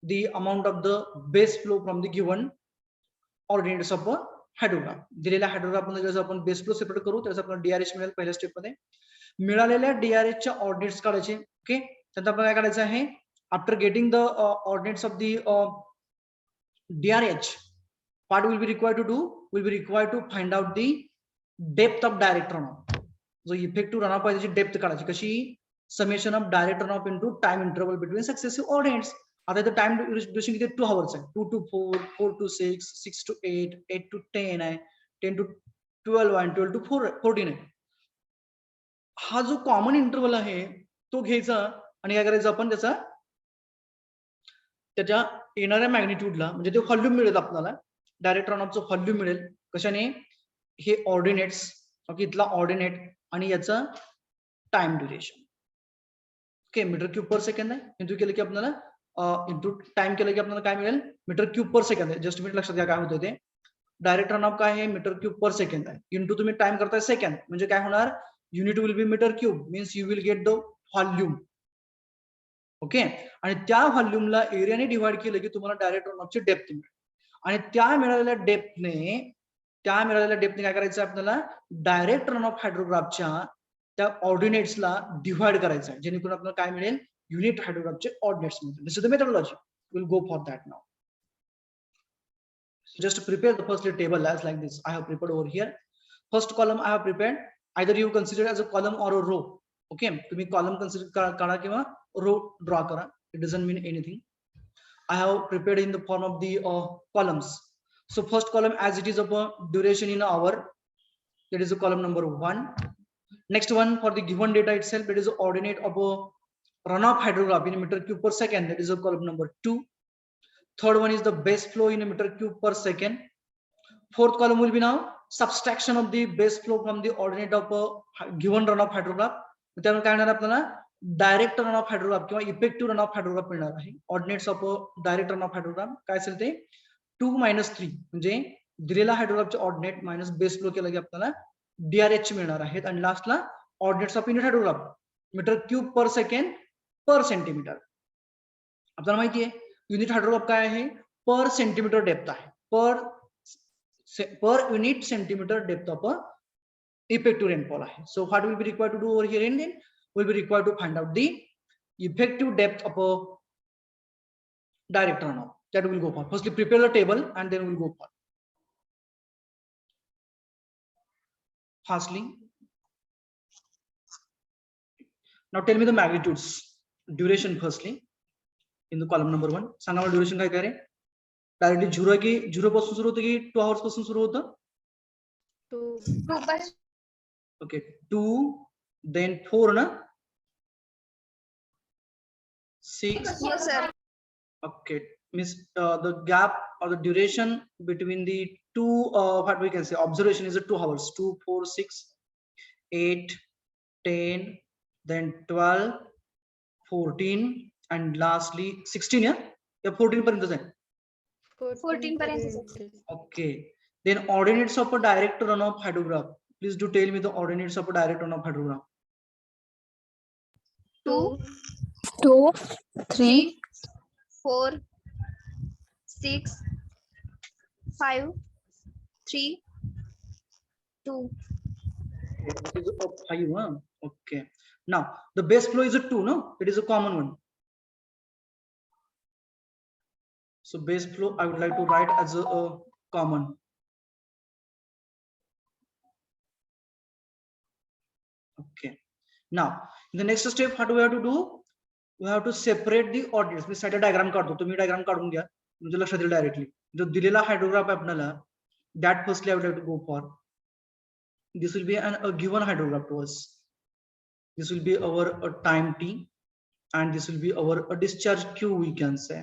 the amount of the base flow from the given ordinates of a hydrograph. दिलेल्या हायड्रोग्राफ मध्ये जर आपण बेस फ्लो सेपरेट करू त्याचा आपल्याला DRH मिळेल पहिल्या स्टेप मध्ये. मिळालेल्या DRH च्या ऑर्डिनेट्स काढायचे. ओके, त्यानंतर आपल्याला काय करायचं आहे, after getting the ordinates of the DRH, what will be required to do? Will be required to find out the depth of direct runoff. जो इफेक्टिव्ह रनऑफ आहे त्याची डेप्थ काढायची. कशी? Summation of direct runoff into time interval between successive ordinates. आता इथे time duration किती? 2 hours आहे. 2 to 4, 4 to 6, 6 to 8, 8 to 10 आहे, 10 to 12 आहे, 12 to 14 आहे. हा जो कॉमन इंटरवल आहे तो घ्यायचा आणि काय करायचं आपण त्याच्या येणाऱ्या मॅग्निट्यूडला म्हणजे ते व्हॉल्यूम मिळेल आपल्याला. डायरेक्ट रनऑफचं व्हॉल्यूम मिळेल. कशाने? हे ऑर्डिनेट्स, ओके, इथला ऑर्डिनेट आणि याचा time duration. Okay, metre cube per second आहे. इंटू केलं की आपल्याला इंटू टाइम केलं की आपल्याला काय मिळेल? मीटर क्यूब पर सेकंड आहे. जस्ट मिनिट लक्षात घ्या काय होतं ते. डायरेक्ट रनऑफ काय आहे? मीटर क्यूब पर सेकंड आहे. इंटू तुम्ही टाइम करताय सेकंड, म्हणजे काय होणार? Unit will be metre cube, means you will get the volume. Okay, आणि त्या व्हॉल्यूमला एरियाने डिवाइड केलं की तुम्हाला डायरेक्ट रनऑफची डेप्थ मिळेल. आणि त्या मिळालेल्या डेप्थने काय करायचं आपल्याला? डायरेक्ट रनऑफ हायड्रोग्राफच्या त्या ऑर्डिनेट्सला डिवाइड करायचं आहे, जेणेकरून आपल्याला काय मिळेल? युनिट हायड्रोग्राफचे ऑर्डिनेट्स मिळतील. This is the methodology. Will go for that now. Just prepare the first table as like this. I have prepared over here. First column I have prepared. Either you consider as a column or a row. Okay, तुम्ही column consider करा किंवा row draw करा. It doesn't mean anything. I have prepared in the form of the columns. So first column as it is of a duration in an hour. That is a column number 1. Next one for the given data itself, it is the ordinate of a runoff hydrograph in meter cube per second. That is a column number 2. Third one is the base flow in a meter cube per second. Fourth column will be now subtraction of the base flow from the ordinate of a given run of hydrograph. त्यामुळे काय येणार आपल्याला direct run of hydrograph किंवा effective run of hydrograph मिळणार आहे. Ordinates of direct run of hydrograph काय असेल ते 2 - 3 म्हणजे दिलेला हायड्रोग्राफचे ऑर्डिनेट मायनस बेस फ्लो केला की आपल्याला DRH मिळणार आहेत. आणि लास्टला ordinates of unit hydrograph meter cube per second per centimeter. आपल्याला माहिती आहे युनिट हायड्रोग्राफ काय आहे पर सेंटीमीटर डेप्थ आहे. per unit centimeter depth of a effective rainfall आहे. So what will be required to do over here in then will be required to find out the effective depth of a direct runoff. That we will go for. Firstly prepare the table and then we will go for. Firstly, now tell me the magnitudes. Duration firstly in the column number 1. सांगा मला duration काय काय रे? Directly 0 की 0 पासून सुरू होतं की 2 hours पासून सुरू होतं? 2 Okay, 2 then 4 na 6. Yes, sir. Okay, miss the gap or the duration between the two what we can say observation is 2 hours. 2 4 6 8 10 then 12 14 and lastly 16. या 14 पर्यंतच आहे. 14 पर्यंत. Okay, then ordinates of a direct runoff hydrograph. Please do tell me the ordinates of a direct runoff hydrograph. 2 3 4 6 5 3 2. It is a 5, huh? Okay. Now the base flow is a 2, no? It is a common one. So base flow I would like to write as a common. Okay. Now in the next step what do we have to do? We have to separate the ordinates. Me side diagram काढतो, तुम्ही diagram काढून घ्या म्हणजे लक्षात येईल directly. जो दिलेला hydrograph आहे आपल्याला that firstly I would like to go for. This will be a given hydrograph to us. This will be our time t and this will be our discharge q we can say.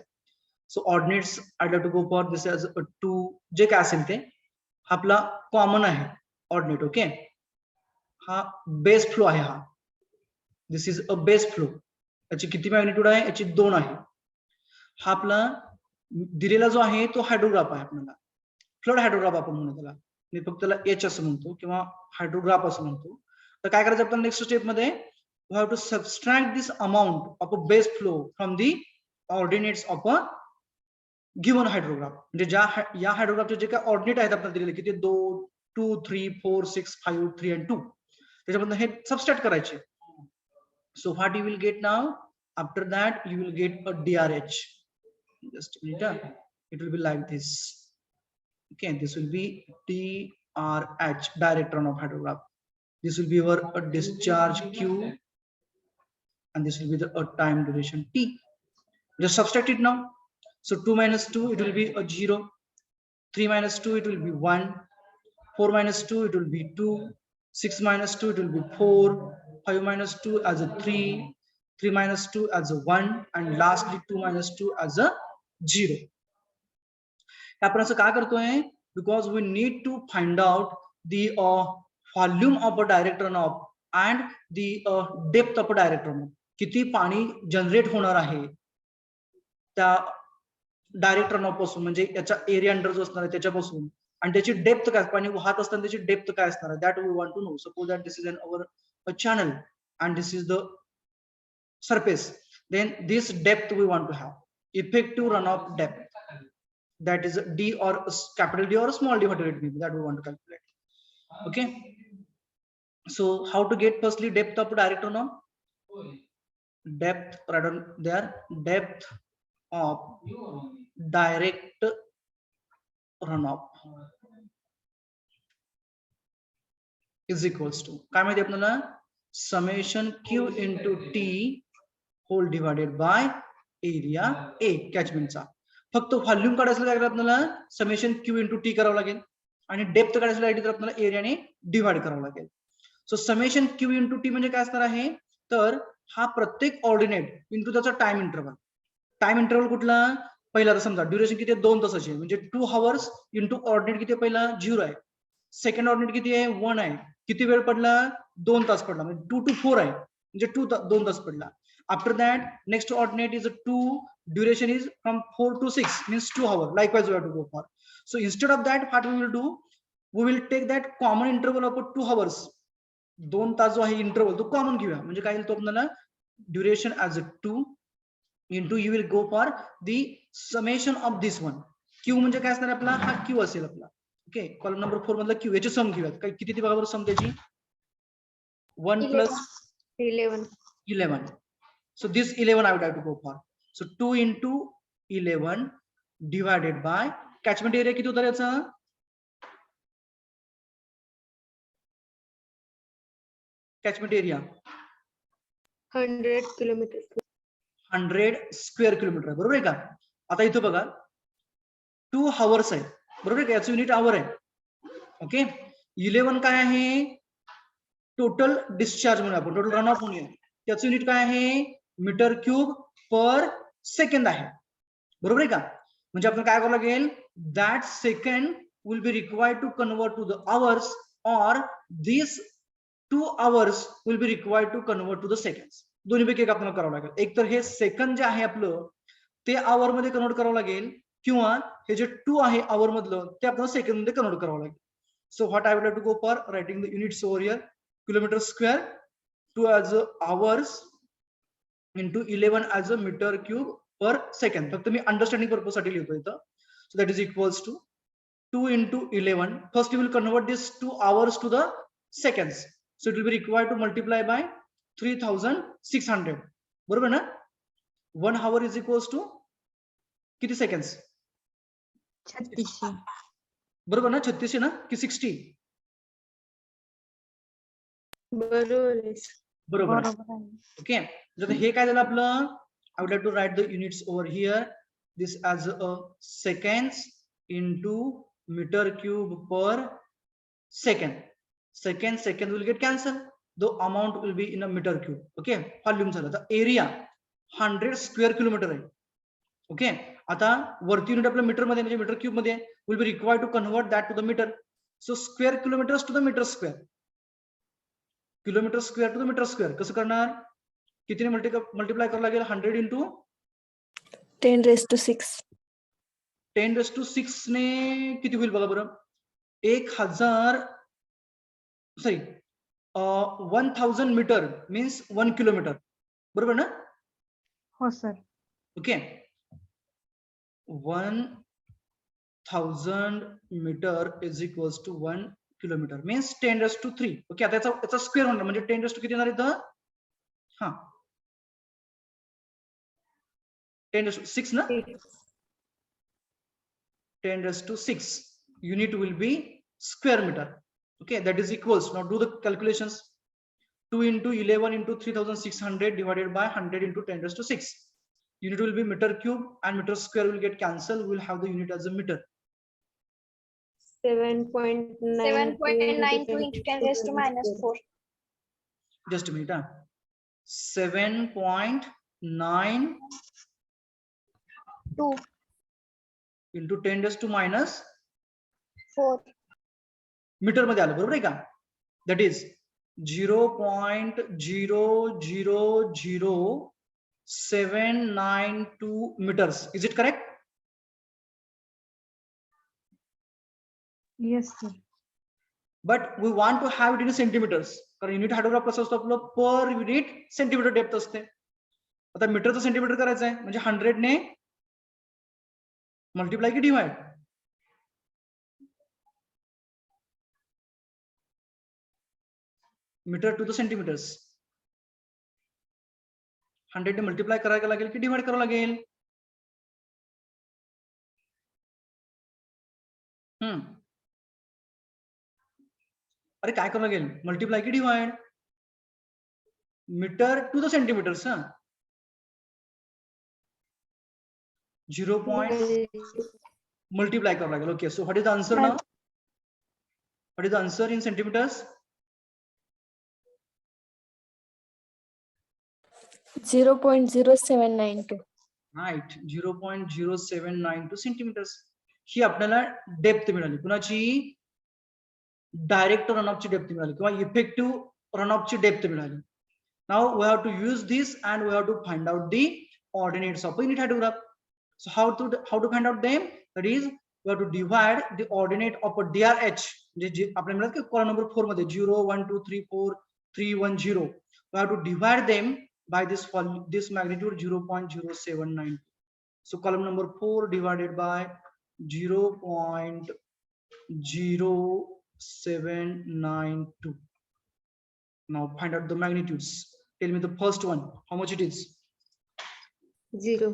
So ordinates I'd like to go for this as a 2. जे काय असेल ते आपला common आहे ordinate. Okay, हा base flow आहे. हा this is a base flow. याची किती मॅग्निट्यूड आहे? याची 2 आहे. हा आपला दिलेला जो आहे तो हायड्रोग्राफ आहे. आपल्याला फ्लड हायड्रोग्राफ आपण म्हणतो त्याला. मी फक्त त्याला एच असं म्हणतो किंवा हायड्रोग्राफ असं म्हणतो. तर काय करायचं आपल्याला नेक्स्ट स्टेप मध्ये we have to subtract this amount of a base flow from the ordinates of a given hydrograph. म्हणजे ज्या या हायड्रोग्राफचे जे काय ऑर्डिनेट आहेत आपल्याला दिलेले किती 2 2 3 4 6 5 3 and 2 त्याच्यामधून हे सबस्ट्रॅक्ट करायचे. So what you will get now? After that you will get a DRH. Just a minute. It will be like this. Okay, this will be DRH, direct runoff hydrograph. This will be our discharge Q and this will be the time duration T. Just subtract it now. So 2 minus 2 it will be a 0. 3 minus 2 it will be 1. 4 minus 2 it will be 2. 6 minus 2 it will be 4. 5 minus 2 as a 3. 3 minus 2 as a 1 and lastly 2 minus 2 as a 0. आपण असं का करतोय? Because we need to find out the volume of a direct runoff and the depth of a direct runoff. किती पाणी generate होणार आहे त्या direct runoff पासून, म्हणजे याचा एरिया अंडर जो असणार आहे त्याच्यापासून, आणि त्याची डेप्थ काय, पाणी वाहत असताना त्याची डेप्थ काय असणार आहे, that we want to know. Suppose that this is an our channel and this is the surface, then this depth we want to have effective runoff depth, that is D or capital D or small d, whatever it may be, that we want to calculate. Okay, so how to get firstly depth of direct runoff? Depth, right on there, depth of direct runoff is equals to काय माहिती आपल्याला? Summation Q into T whole divided by area A, catchment चा. फक्त volume काढायचं काय आपल्याला summation Q into T करावं लागेल आणि डेप्थ काढायचं आपल्याला एरियाने डिवाइड करावं लागेल. सो समेशन Q into T म्हणजे काय असणार आहे, तर हा प्रत्येक ऑर्डिनेट इंटू त्याचा टाइम इंटरवल. टाइम इंटरवल कुठला? पहिला आता समजा ड्युरेशन किती आहे 2 तासाची आहे म्हणजे 2 hours इंटू ऑर्डिनेट किती आहे पहिला 0 आहे, सेकंड ऑर्डिनेट किती आहे 1 आहे, किती वेळ पडला 2 तास पडला म्हणजे 2 to 4 आहे म्हणजे 2 तास पडला. After that next ordinate is 2, duration is from 4 to 6 means 2 hours. Likewise we have to go for. So instead of that what we will do, we will take that common interval of 2 hours. 2 तास जो आहे interval तो common घेऊया म्हणजे काय येईल तो आपल्याला duration as 2 into you will go for the summation of this one. Q म्हणजे काय असणार आपला हा क्यू असेल आपला. ओके कॉलम नंबर 4 मधला क्यू याची सम घेऊयात. काय किती ती बघा सम त्याची 1 plus 11. So this 11 I would have to go for. So 2 into 11 divided by catchment area किती होता याचा catchment area 100 kilometer. 100 square kilometer आहे बरोबर आहे का. आता इथं बघा 2 hours आहे बरोबर आहे का याचं युनिट आवर आहे. ओके 11 काय आहे टोटल डिस्चार्ज म्हणून आपण टोटल रन ऑफ म्हणूया त्याचं युनिट काय आहे मीटर क्यूब पर सेकंड आहे बरोबर आहे का. म्हणजे आपण काय करावं लागेल that second will be required to convert to the hours or this 2 hours will be required to convert to the seconds. दोन्हीपैकी एक आपल्याला करावं लागेल. एक तर हे सेकंड जे आहे आपलं ते आवर मध्ये कन्वर्ट करावं लागेल किंवा हे जे 2 आहे आवर मधलं ते आपल्याला सेकंड मध्ये कन्वर्ट करावं लागेल. So what I will have to go for writing the units over here kilometre square 2 as hours into 11 as a meter cube per second. फक्त मी अंडरस्टँडिंग पर्पज साठी लिहितो इथं. So that is equals to 2 into 11. First you will convert this 2 hours to the seconds. So it will be required to multiply by 3600. बरोबर ना 1 hour is equals to किती seconds 3600. बरोबर ना 3600 ना की 60 बरोबर. बरोबर बरोबर आहे. ओके. जर हे काय झालं आपलं I would like to write the units over here this as a seconds into meter cube per second. Second will get cancel the amount will be in a meter cube. Okay volume झालं. तर area 100 square kilometer आहे. Okay आता वरती unit आपल्या meter मध्ये म्हणजे meter cube मध्ये will be required to convert that to the meter. So square kilometers to the metre square kilometre square to the metre square कसं करणार कितीने मल्टिप्लाय करावं लागेल 100 इंटू 10⁻⁶. 10⁻⁶ ने किती होईल बघा बरं 1000 सॉरी 1000 मीटर मीन्स 1 किलोमीटर बरोबर ना. हो sir. Okay 1000 metre is equals to 1 kilometre means 10⁻³ okay. आता याचा स्क्वेअर होणार म्हणजे 10⁻² किती येणार इथं हा 10⁻⁶ ना 10⁻⁶ unit will be square meter. Okay that is equals now do the calculations 2 into 11 into 3600 divided by 100 into 10⁻⁶. Unit will be meter cube and meter square will get cancelled. We will have the unit as a meter. 7.92 into 10⁻⁻⁴. Just a minute. 7.92 into 10⁻⁻⁴ metre मध्ये आलं बरोबर आहे का. That is 0.0000792 meters. Is it correct? Yes sir. But we want to have it in centimeters. कारण unit hydrograph कसं असतं आपलं per unit centimetre depth असते. आता मीटरचं सेंटीमीटर करायचं आहे म्हणजे 100 ने मल्टिप्लाय की divide metre to the centimetres 100 ने मल्टिप्लाय करायला लागेल की डिवाइड करावं लागेल. अरे काय करावं लागेल मल्टिप्लाय की divide metre to the centimeters हा 0. मल्टिप्लाय करावं लागेल. Okay so what is the answer now what is the answer in centimeters 0.0792. Right 0.0792 centimeters ही आपल्याला डेप्थ मिळाली. कुणाची? डायरेक्ट रनऑफची डेप्थ मिळाली किंवा इफेक्टिव्ह रनऑफची डेप्थ मिळाली. Now we have to use this and we have to find out the ordinates of unit hydrograph. So how to find out them? That is, we have to divide the ordinate of a DRH. जे आपल्याला मिळालं की column number 4 मध्ये 0 1 2 3 4 3 1 0. We have to divide them by this magnitude 0.0792. So column number 4 divided by 0.0792. Now find out the magnitudes. Tell me the first one. How much it is? 0.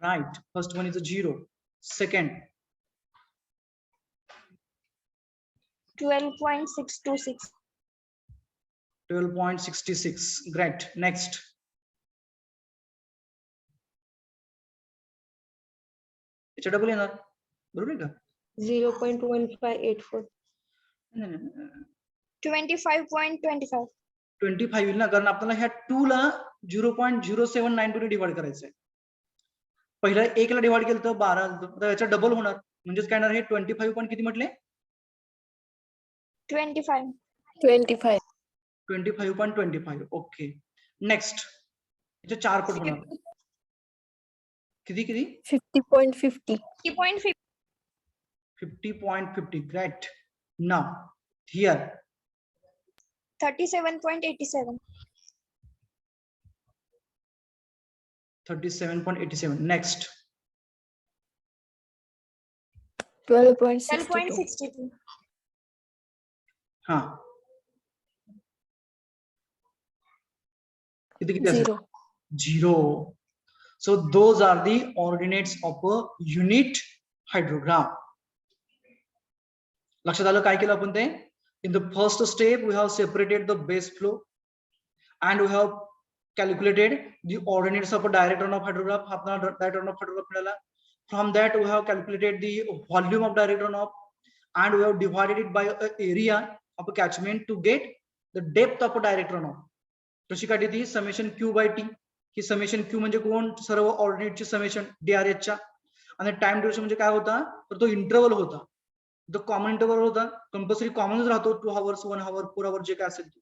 Right. First one is a 0. Second, 12.626. 12.66. Great. Next. याच्या double येणार बरोबर आहे का? 0.1584. 25.25. 25 येईल ना, कारण आपल्याला ह्या 2 ला 0.0792 ने डिवाइड करायचंय. पहिला 1 ला डिवाइड केलं तर 12 आलं, तर याच्या डबल होणार म्हणजेच काय येणार? हे 25 पण किती म्हटले? 25. 25.25. ओके. नेक्स्ट, याच्या 4 पट होणार. किती किती? 50.50. 50.50. Great. Now here 37.87. 37.87. Next 12.62. हा किती किती असेल? 0. So those are the ordinates of a unit hydrogram. लक्षात आलं काय केलं आपण ते? In the first step we have separated the base flow and we have calculated the ordinates of a direct runoff hydrograph. आपला direct runoff hydrograph मिळाला. From that we have calculated the volume of direct runoff and we have divided it by a area of a catchment to get the depth of a direct runoff. कशी काढली ती? Summation Q by T. He summation Q म्हणजे कोण? सर्व ऑर्डिनेटची summation DRH च्या. आणि time duration म्हणजे काय होता? तर तो इंटरवल होता. द कॉमन इंटरवल होता. कंपल्सरी कॉमनच राहतो 2 hours 1 hour 4 hour जे काय असेल ते.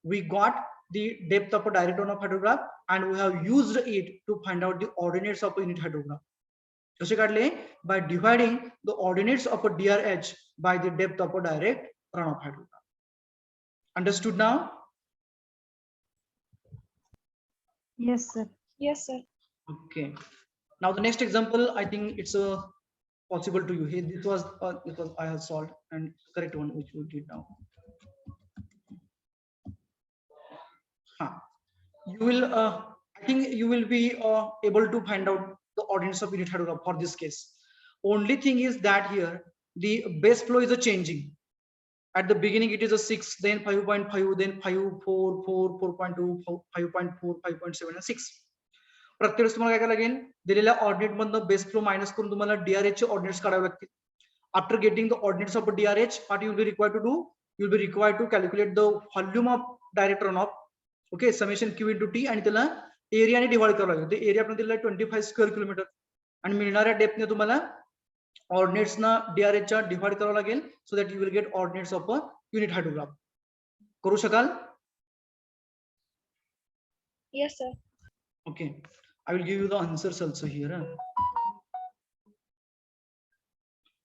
We got the depth of a direct runoff hydrograph and we have used it to find out the ordinates of a unit hydrograph. कसे काढले? By dividing the ordinates of a DRH by the depth of a direct runoff hydrograph. Understood now? Yes, sir. Yes, sir. Okay. Now the next example, I think it's possible to you. Here, this was I have solved and correct one which we did now. You will, I think you will be able to find out the ordinates of unit hydrograph for this case. Only thing is that here the base flow is a changing. At the beginning it is a 6, then 5.5, then 5, 4, 4, 4.2, 5.4, 5.7 and 6. प्रत्येक वेळेस तुम्हाला काय करायला लागेल? दिलेल्या ordinate मधनं base flow minus करून तुम्हाला DRH चे ऑर्डिनेट्स काढावे लागतील. After getting the ordinates of DRH, what you will be required to do? You will be required to calculate the volume of direct runoff. Okay, summation Q into T आणि त्याला एरियाने divide करावं लागेल. ते area आपण दिलेला 25 square kilometre आणि मिळणाऱ्या डेप्थने तुम्हाला ऑर्डिनेट्स ना DRH च्या डिवाइड करावं लागेल so that you will get ordinates of a unit hydrograph. करू शकाल? Yes, sir. Okay, I will give you the answers also here.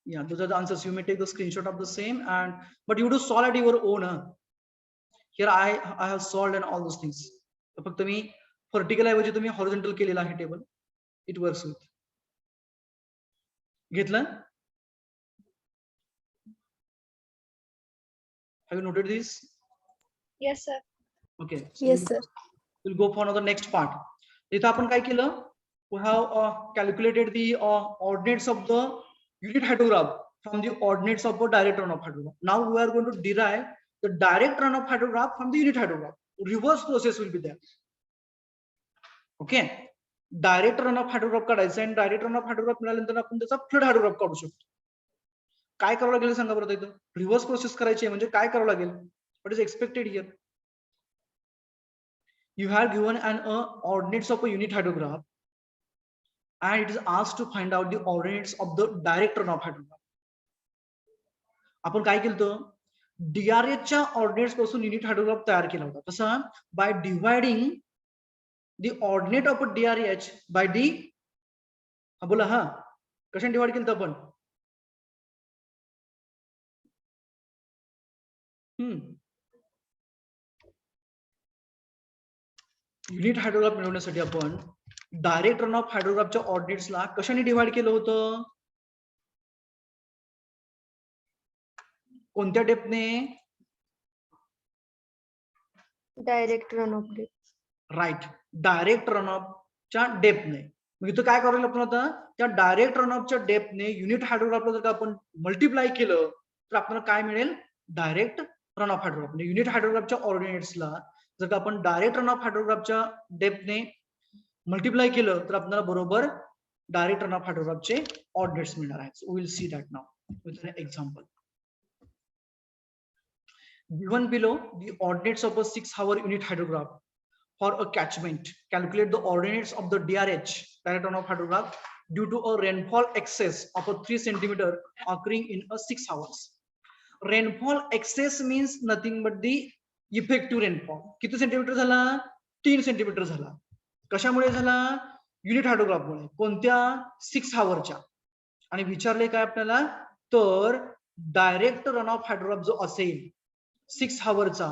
Yeah, those are the answers. You may take the screenshot of the same but you do solve at your own. Here I have solved and all those things. फक्त मी vertical ऐवजी तुम्ही horizontal केलेला आहे table. It works with. घेतलं? Have you noted this? Yes, sir. Okay. Yes, sir. We'll go for another next part. इथं आपण काय केलं? We have calculated the ordinates of the unit hydrograph from the ordinates of a direct runoff hydrograph. Now we are going to derive the direct runoff hydrograph from the unit hydrograph. Reverse process will be there. Okay. Direct runoff hydrograph काढायचं आणि direct runoff hydrograph मिळाल्यानंतर आपण त्याचा flood hydrograph काढू शकतो. काय करावं लागेल सांगा बरं इथं? रिव्हर्स प्रोसेस करायची आहे म्हणजे काय करावं लागेल? What is expected here? You have given an ordinates of a unit hydrograph and it is asked to find out the ordinates of the direct runoff hydrograph. आपण काय केलं, DRH च्या ऑर्डिनेट्स पासून युनिट हायड्रोग्राफ तयार केला होता. कसं, by dividing the ordinate of a DRH by the, बोला हा, कशाने डिवाइड केलं आपण? युनिट हायड्रोग्राफ मिळवण्यासाठी आपण डायरेक्ट रन ऑफ हायड्रोग्राफच्या ऑर्डिनेट्सला कशाने डिवाइड केलं होतं? कोणत्या डेप्थने? Direct run of depth. Right, direct रन ऑफच्या डेप्थने. मग इथं काय करायला आपण आता, त्या डायरेक्ट रन ऑफच्या डेप्थने युनिट हायड्रोग्राफला जर का आपण मल्टिप्लाय केलं तर आपल्याला काय मिळेल? Direct run of hydrograph. म्हणजे युनिट हायड्रोग्राफच्या ऑर्डिनेट्सला जर का आपण डायरेक्ट रन ऑफ हायड्रोग्राफच्या डेप्थने मल्टिप्लाय केलं तर आपल्याला बरोबर डायरेक्ट रन ऑफ हायड्रोग्राफचे ऑर्डिनेट्स मिळणार आहेत. So we will see that now with an example. Given below the ordinates of a 6-hour unit hydrograph for a catchment, calculate the ordinates of the DRH, direct runoff hydrograph, due to a rainfall excess of a 3 centimeter occurring in a 6 hours. Rainfall excess means nothing but the effective rainfall. किती centimetre झाला? 3 centimetre झाला. कशामुळे झाला? Unit hydrograph मुळे. कोणत्या? 6 hourच्या. आणि विचारले काय आपल्याला, तर डायरेक्ट रन ऑफ हायड्रोग्राफ जो असेल 6 hourचा,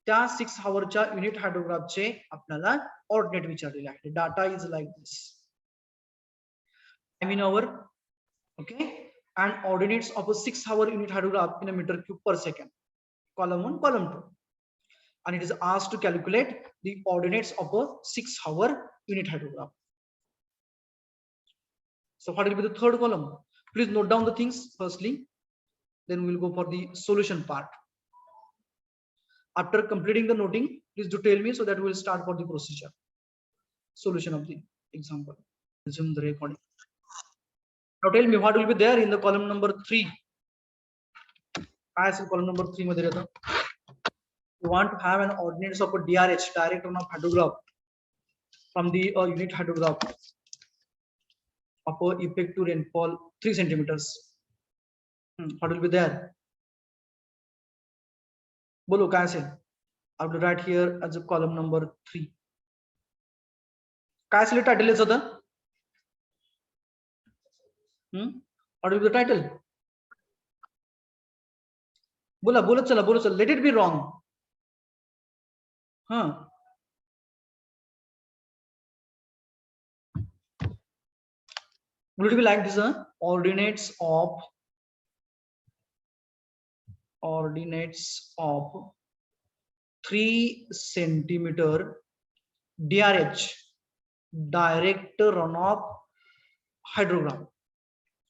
त्या 6 hourच्या युनिट हायड्रोग्राफचे आपल्याला ऑर्डिनेट विचारलेले आहे. Data is like this. I mean our, okay, and ordinates of a 6-hour unit hydrograph in a meter cube per second. Column 1, column 2. And it is asked to calculate the ordinates of a 6-hour unit hydrograph. So what will be the third column? Please note down the things firstly, then we will go for the solution part. After completing the noting, please do tell me so that we will start for the procedure. Solution of the example. Resume the recording. Now tell me what will be there in the column number 3. As in column number 3 मध्ये येतं. You want to have an ordinates of a DRH, direct run of hydrograph, from the unit hydrograph of a effective rainfall 3 centimeters. What will be there? बोलो काय असेल? I will write here as a column number 3. काय असेल title याचं होतं? What will be the title? बोला बोलत चला, बोलत चला. Let it be wrong. Will it be like this? Ordinates of 3 centimeter DRH, direct runoff hydrograph.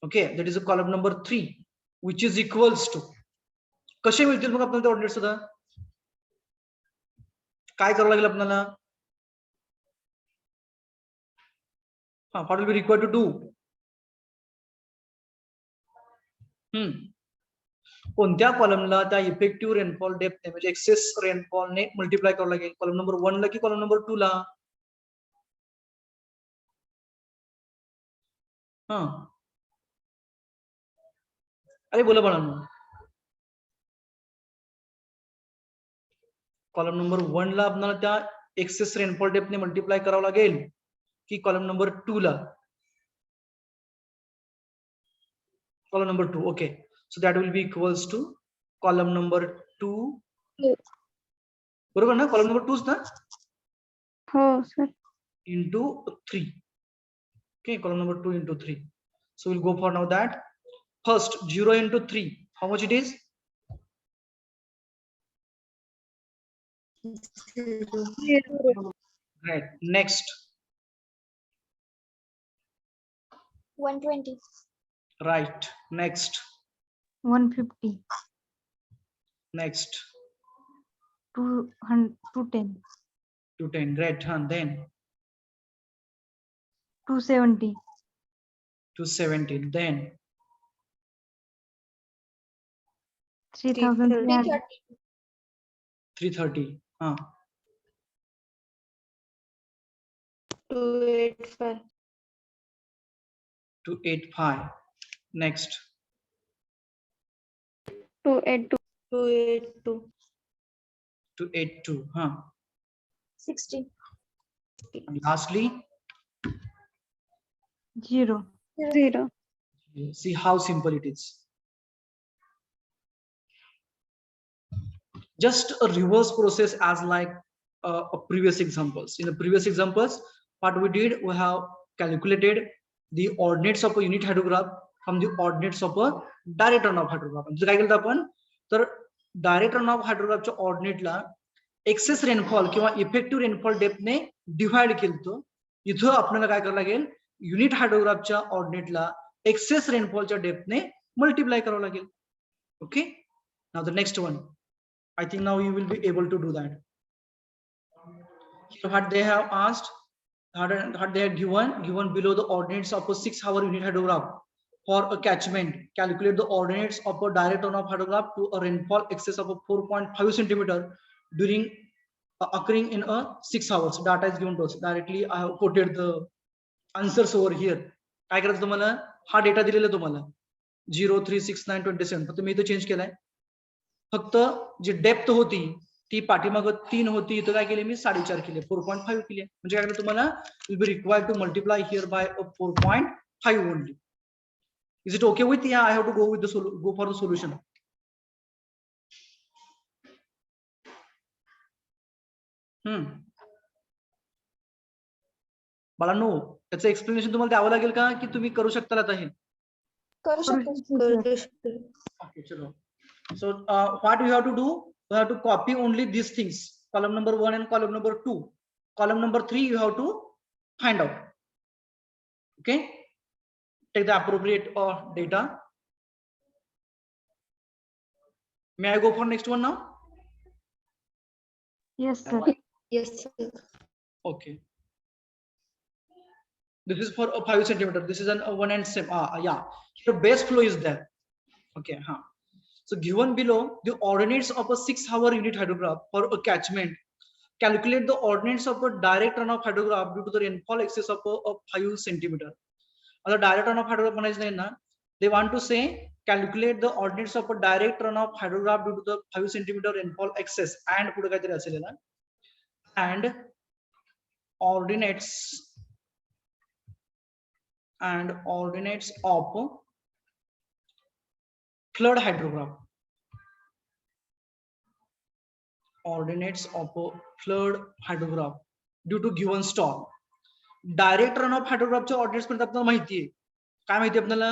Okay, that is a column number 3, which is equals to. कसे मिळतील मग आपल्याला ordinates सुद्धा? काय करावं लागेल आपल्याला? What will be required to do? कोणत्या कॉलमला त्या इफेक्टिव्ह रेनफॉल डेप्थ म्हणजे एक्सेस रेनफॉलने मल्टिप्लाय करावं लागेल? कॉलम नंबर 1 ला की कॉलम नंबर 2 ला? अरे बोला बाळांनो. कॉलम नंबर 1 ला आपल्याला त्या एक्सेस रेनफॉल डेप्थने मल्टिप्लाय करावं लागेल की कॉलम नंबर 2 ला? Column number 2. Okay, so that will be equals to column number 2. बरोबर ना? column number 2 ना? हो sir. into 3. Okay, column number 2 into 3. So we'll go for now that. First 0 into 3, how much it is? 0. Right. Next 120. right. Next 150. next 210. 210. Great. Then 270. 270. Then 3,300. 330. 285. 285. Next. 282. 282. Huh. 60. And lastly, 0. 0. see how simple it is. Just a reverse process as like a previous examples. In the previous examples, what we did, we have calculated the ordinates of a unit hydrograph from the ordinates of a direct runoff hydrograph. म्हणजे काय केलं आपण, तर direct run of हायड्रोग्राफच्या ऑर्डिनेटला excess rainfall किंवा effective rainfall डेप्थने divide केलं. इथं आपल्याला काय करावं लागेल, युनिट हायड्रोग्राफच्या ऑर्डिनेटला एक्सेस रेनफॉलच्या डेप्थने मल्टिप्लाय करावं लागेल. Okay, now the next one. I think now you will be able to do that. Here what they have asked, what they have given below the ordinates of a 6-hour unit hydrograph for a catchment. Calculate the ordinates of a direct runoff hydrograph to a rainfall excess of a 4.5 centimeter during occurring in a 6 hours. Data is given to us. Directly I have quoted the answers over here. काय करायचं तुम्हाला, हा data दिलेला तुम्हाला 0, 3, 6, 9, 27. फक्त मी इथं change केलाय. फक्त जी डेप्थ होती ती पाठीमाग 3 होती, इथं काय केले मी 4.5 केले, 4.5 केले. म्हणजे काय तुम्हाला will be required to multiply here by 4.5 only. Is it okay with? Yeah, I have to go with the go for the solution. बाळांनो, त्याचं एक्सप्लेनेशन तुम्हाला द्यावं लागेल का, की तुम्ही करू शकता आता हे? करू शकतो. ओके, चलो. So what we have to do, we have to copy only these things, column number 1 and column number 2. Column number 3 you have to find out. Okay, take the appropriate data. May I go for next one now? Yes, sir. Yes, sir. Okay, this is for a 5 centimeter. This is an 1 and same. Yeah, here base flow is there. Okay, so given below the ordinates of a 6-hour unit hydrograph for a catchment. Calculate the ordinates of a direct runoff hydrograph due to the rainfall excess of a 5 centimeter. Other direct runoff hydrograph म्हणायचं नाही ना, they want to say calculate the ordinates of a direct runoff hydrograph due to the 5 centimeter rainfall excess and पुढे काहीतरी असेल ना, and ordinates of flood hydrograph. Ordinates of a flood hydrograph due to given storm. Direct runoff hydrograph च्या ordinates मध्ये आपल्याला माहिती आहे काय, माहिती आपल्याला,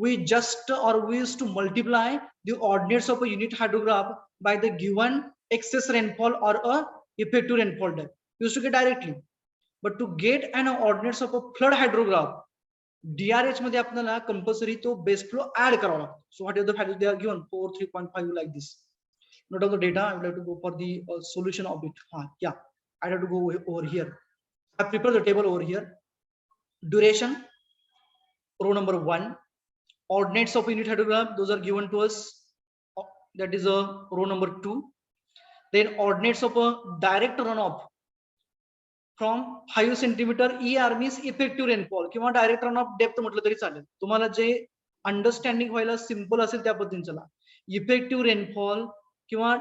we just or we used to multiply the ordinates of a unit hydrograph by the given excess rainfall or a effective rainfall depth. We used to get directly, but to get an ordinates of a flood hydrograph, DRH मध्ये आपल्याला compulsory तो base flow add करावा लागतो. So what are the values they are given? 4, 3.5 like this. Note of the data. I would like to go for the solution of it. Yeah, I have to go over here. I prepare the table over here. Duration, row number 1. Ordinates of unit hydrograph, those are given to us. That is a row number 2. Then ordinates of a direct runoff from 5 centimeter ER means effective rainfall किंवा direct runoff depth म्हटलं तरी चालेल. तुम्हाला जे understanding व्हायला simple असेल त्या पद्धतीने चला. इफेक्टिव्ह रेनफॉल किंवा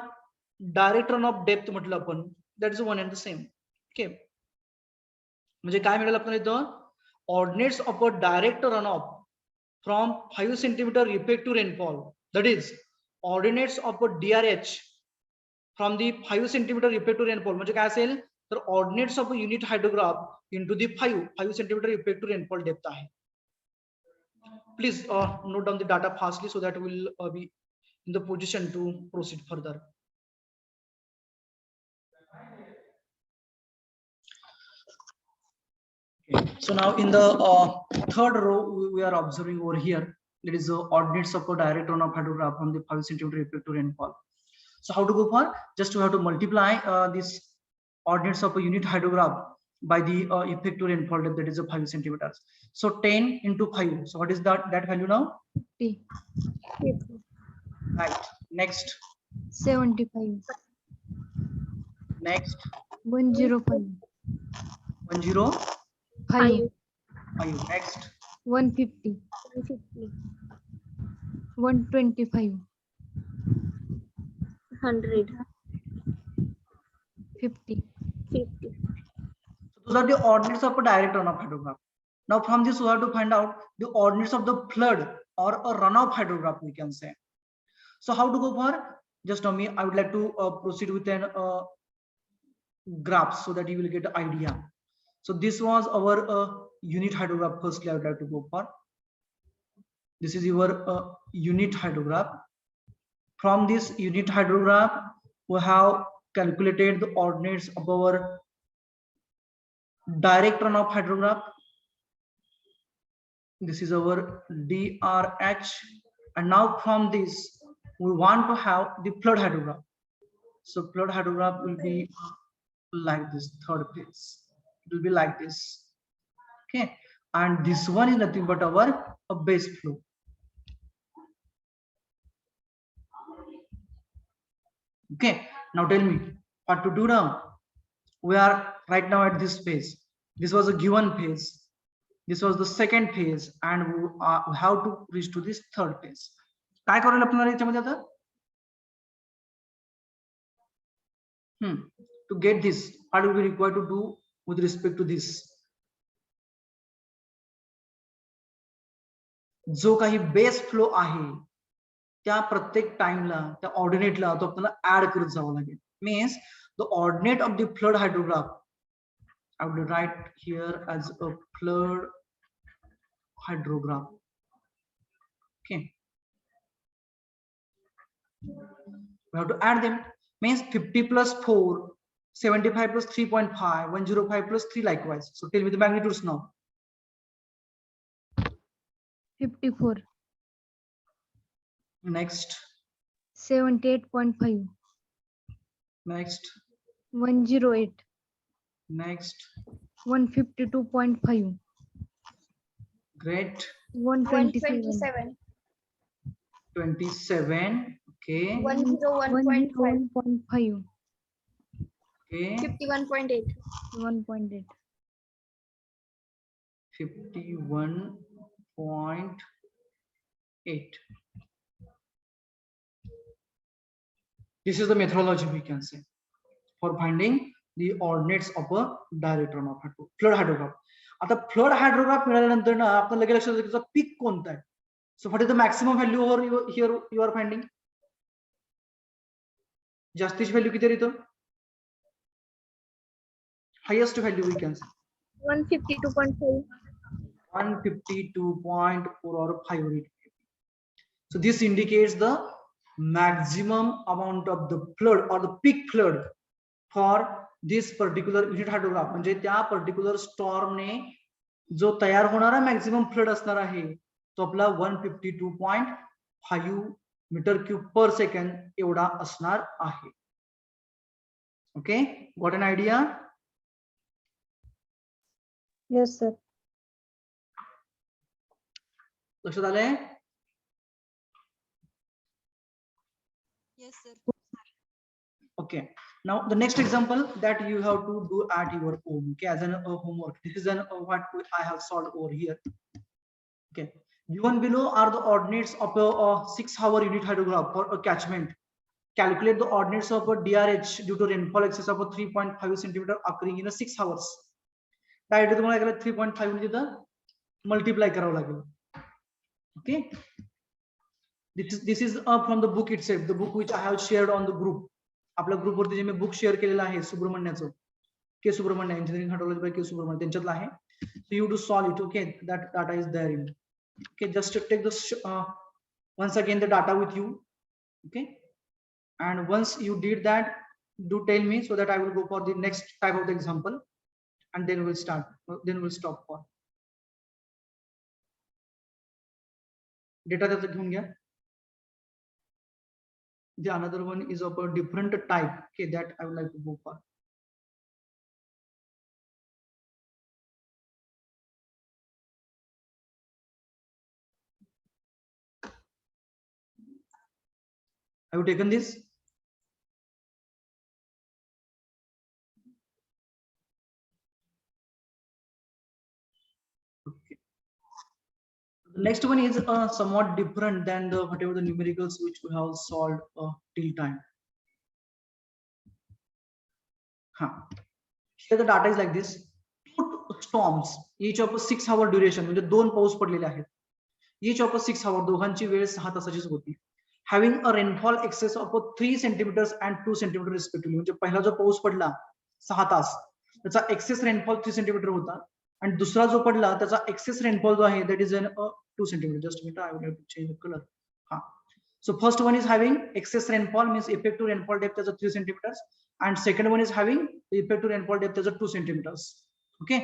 डायरेक्ट रन ऑफ डेप्थ म्हटलं आपण, that is one and the same. Okay, म्हणजे काय मिळेल आपल्याला इथं, ordinates of a direct run of from 5 centimeter effective rainfall, that is ordinates of a DRH from the 5 centimeter effective rainfall. म्हणजे काय असेल, तर ordinates of a unit hydrograph into the 5 centimeter effective rainfall depth आहे. Please note down the data fastly so that we'll be in the position to proceed further. Okay. So now in the third row we are observing over here, it is the ordinates of a direct runoff hydrograph from the 5 centimeter effective rainfall. So how to go for? Just we have to multiply this ordinates of a unit hydrograph by the effective rainfall depth, that is 5 centimeters. So 10 into 5. So what is that value now? 50. Right. Next. 75. Next. 105. 105. 5. Next. 150, 150, 125, 100, 50. 50. So those are the ordinates of a direct runoff hydrograph. Now from this we have to find out the ordinates of the flood or a runoff hydrograph, we can say. So how to go for? Just know me, I would like to proceed with an graph so that you will get an idea. So this was our unit hydrograph. Firstly, I would like to go for. This is your unit hydrograph. From this unit hydrograph, we have calculated the ordinates of our direct runoff hydrograph. This is our DRH, and now from this we want to have the flood hydrograph. So flood hydrograph will be like this, third phase. It will be like this. Okay, and this one is nothing but our base flow. Okay, now tell me what to do now. We are right now at this phase. This was a given phase. This was the second phase, and we have to reach to this third phase. काय करेल आपल्याला याच्यामध्ये आता? To get this, what will be required to do with respect to this? जो काही base flow आहे त्या प्रत्येक टाइमला त्या ऑर्डिनेटला तो आपल्याला ऍड करत जावं लागेल. Means the ordinate of the flood hydrograph, I would write here as a flood hydrograph. Okay, we have to add them. Means 50 plus 4, 75 plus 3.5, 105 plus 3 likewise. So tell me the magnitudes now. 54, Next, 78.5, next, 108, next. 152.5, Great. 127, 27. Okay. 101.5, 101.5, Okay. 51.8, 1.8. 51.8. This is the methodology we can say for finding the ordinates of a direct runoff flood hydrograph. आता flood hydrograph मिळाल्यानंतर ना आपल्याला लगेच लक्षात येतं की peak कोणता आहे. So what is the maximum value over here you are finding? जास्तीची व्हॅल्यू किती येतं? हायेस्ट व्हॅल्यू वी कॅन से 152.5, 152.4 or 5. So this indicates the maximum amount of the flood or the peak flood for this particular unit hydrograph. म्हणजे त्या particular स्टॉर्मने जो तयार होणारा maximum flood असणार आहे तो आपला 152.5 मीटर क्यूब पर सेकंड एवढा असणार आहे. Okay, got an idea? Yes, sir. लक्षात आलंय? Yes, sir. Okay, now the next example that you have to do at your home, okay, as an homework. This is an what I have solved over here. Okay, given below are the ordinates of a 6-hour unit hydrograph for a catchment. Calculate the ordinates of a DRH due to rainfall excess of a 3.5 centimeter occurring in a 6 hours. Directly तुम्हाला 3.5 म्हणजे तिथं multiply करावं लागेल. Okay, this is from the book itself, the book which I have shared on the group. आपल्या group वरती जे मी book share केलेलं आहे सुब्रमण्याचं, के सुब्रमण्य, इंजिनिअरिंग हायड्रोलॉजी बाय के सुब्रमण्य, त्यांच्यातलं आहे. So you to solve it. Okay, that data is there in. Okay, just to take this once again the data with you. Okay, and once you did that, do tell me so that I will go for the next type of the example, and then we'll start. Then we'll stop for data त्याचं घेऊन घ्या. The another one is of a different type. Okay, that I would like to go for. Have you taken this? Okay. Next one is somewhat different than the whatever the numericals which we have solved till time. Here the data is like this. Two storms, each of a 6 hour duration, म्हणजे 2 पाऊस पडलेले आहेत. Each of a 6 hour, दोघांची वेळ 6 तासाचीच होती. Having a rainfall excess of 3 centimeters and 2 centimeters respectively. म्हणजे पहिला जो पाऊस पडला 6 तास, त्याचा एक्सेस रेनफॉल 3 सेंटीमीटर होता, आणि दुसरा जो पडला त्याचा एक्सेस रेनफॉल जो आहे that is an 2 centimeter. Just a minute, I will have to change the color. So first one is having excess rainfall, means effective rainfall depth as a 3 centimeters, and second one is having the effective rainfall depth as a 2 centimeters. Okay,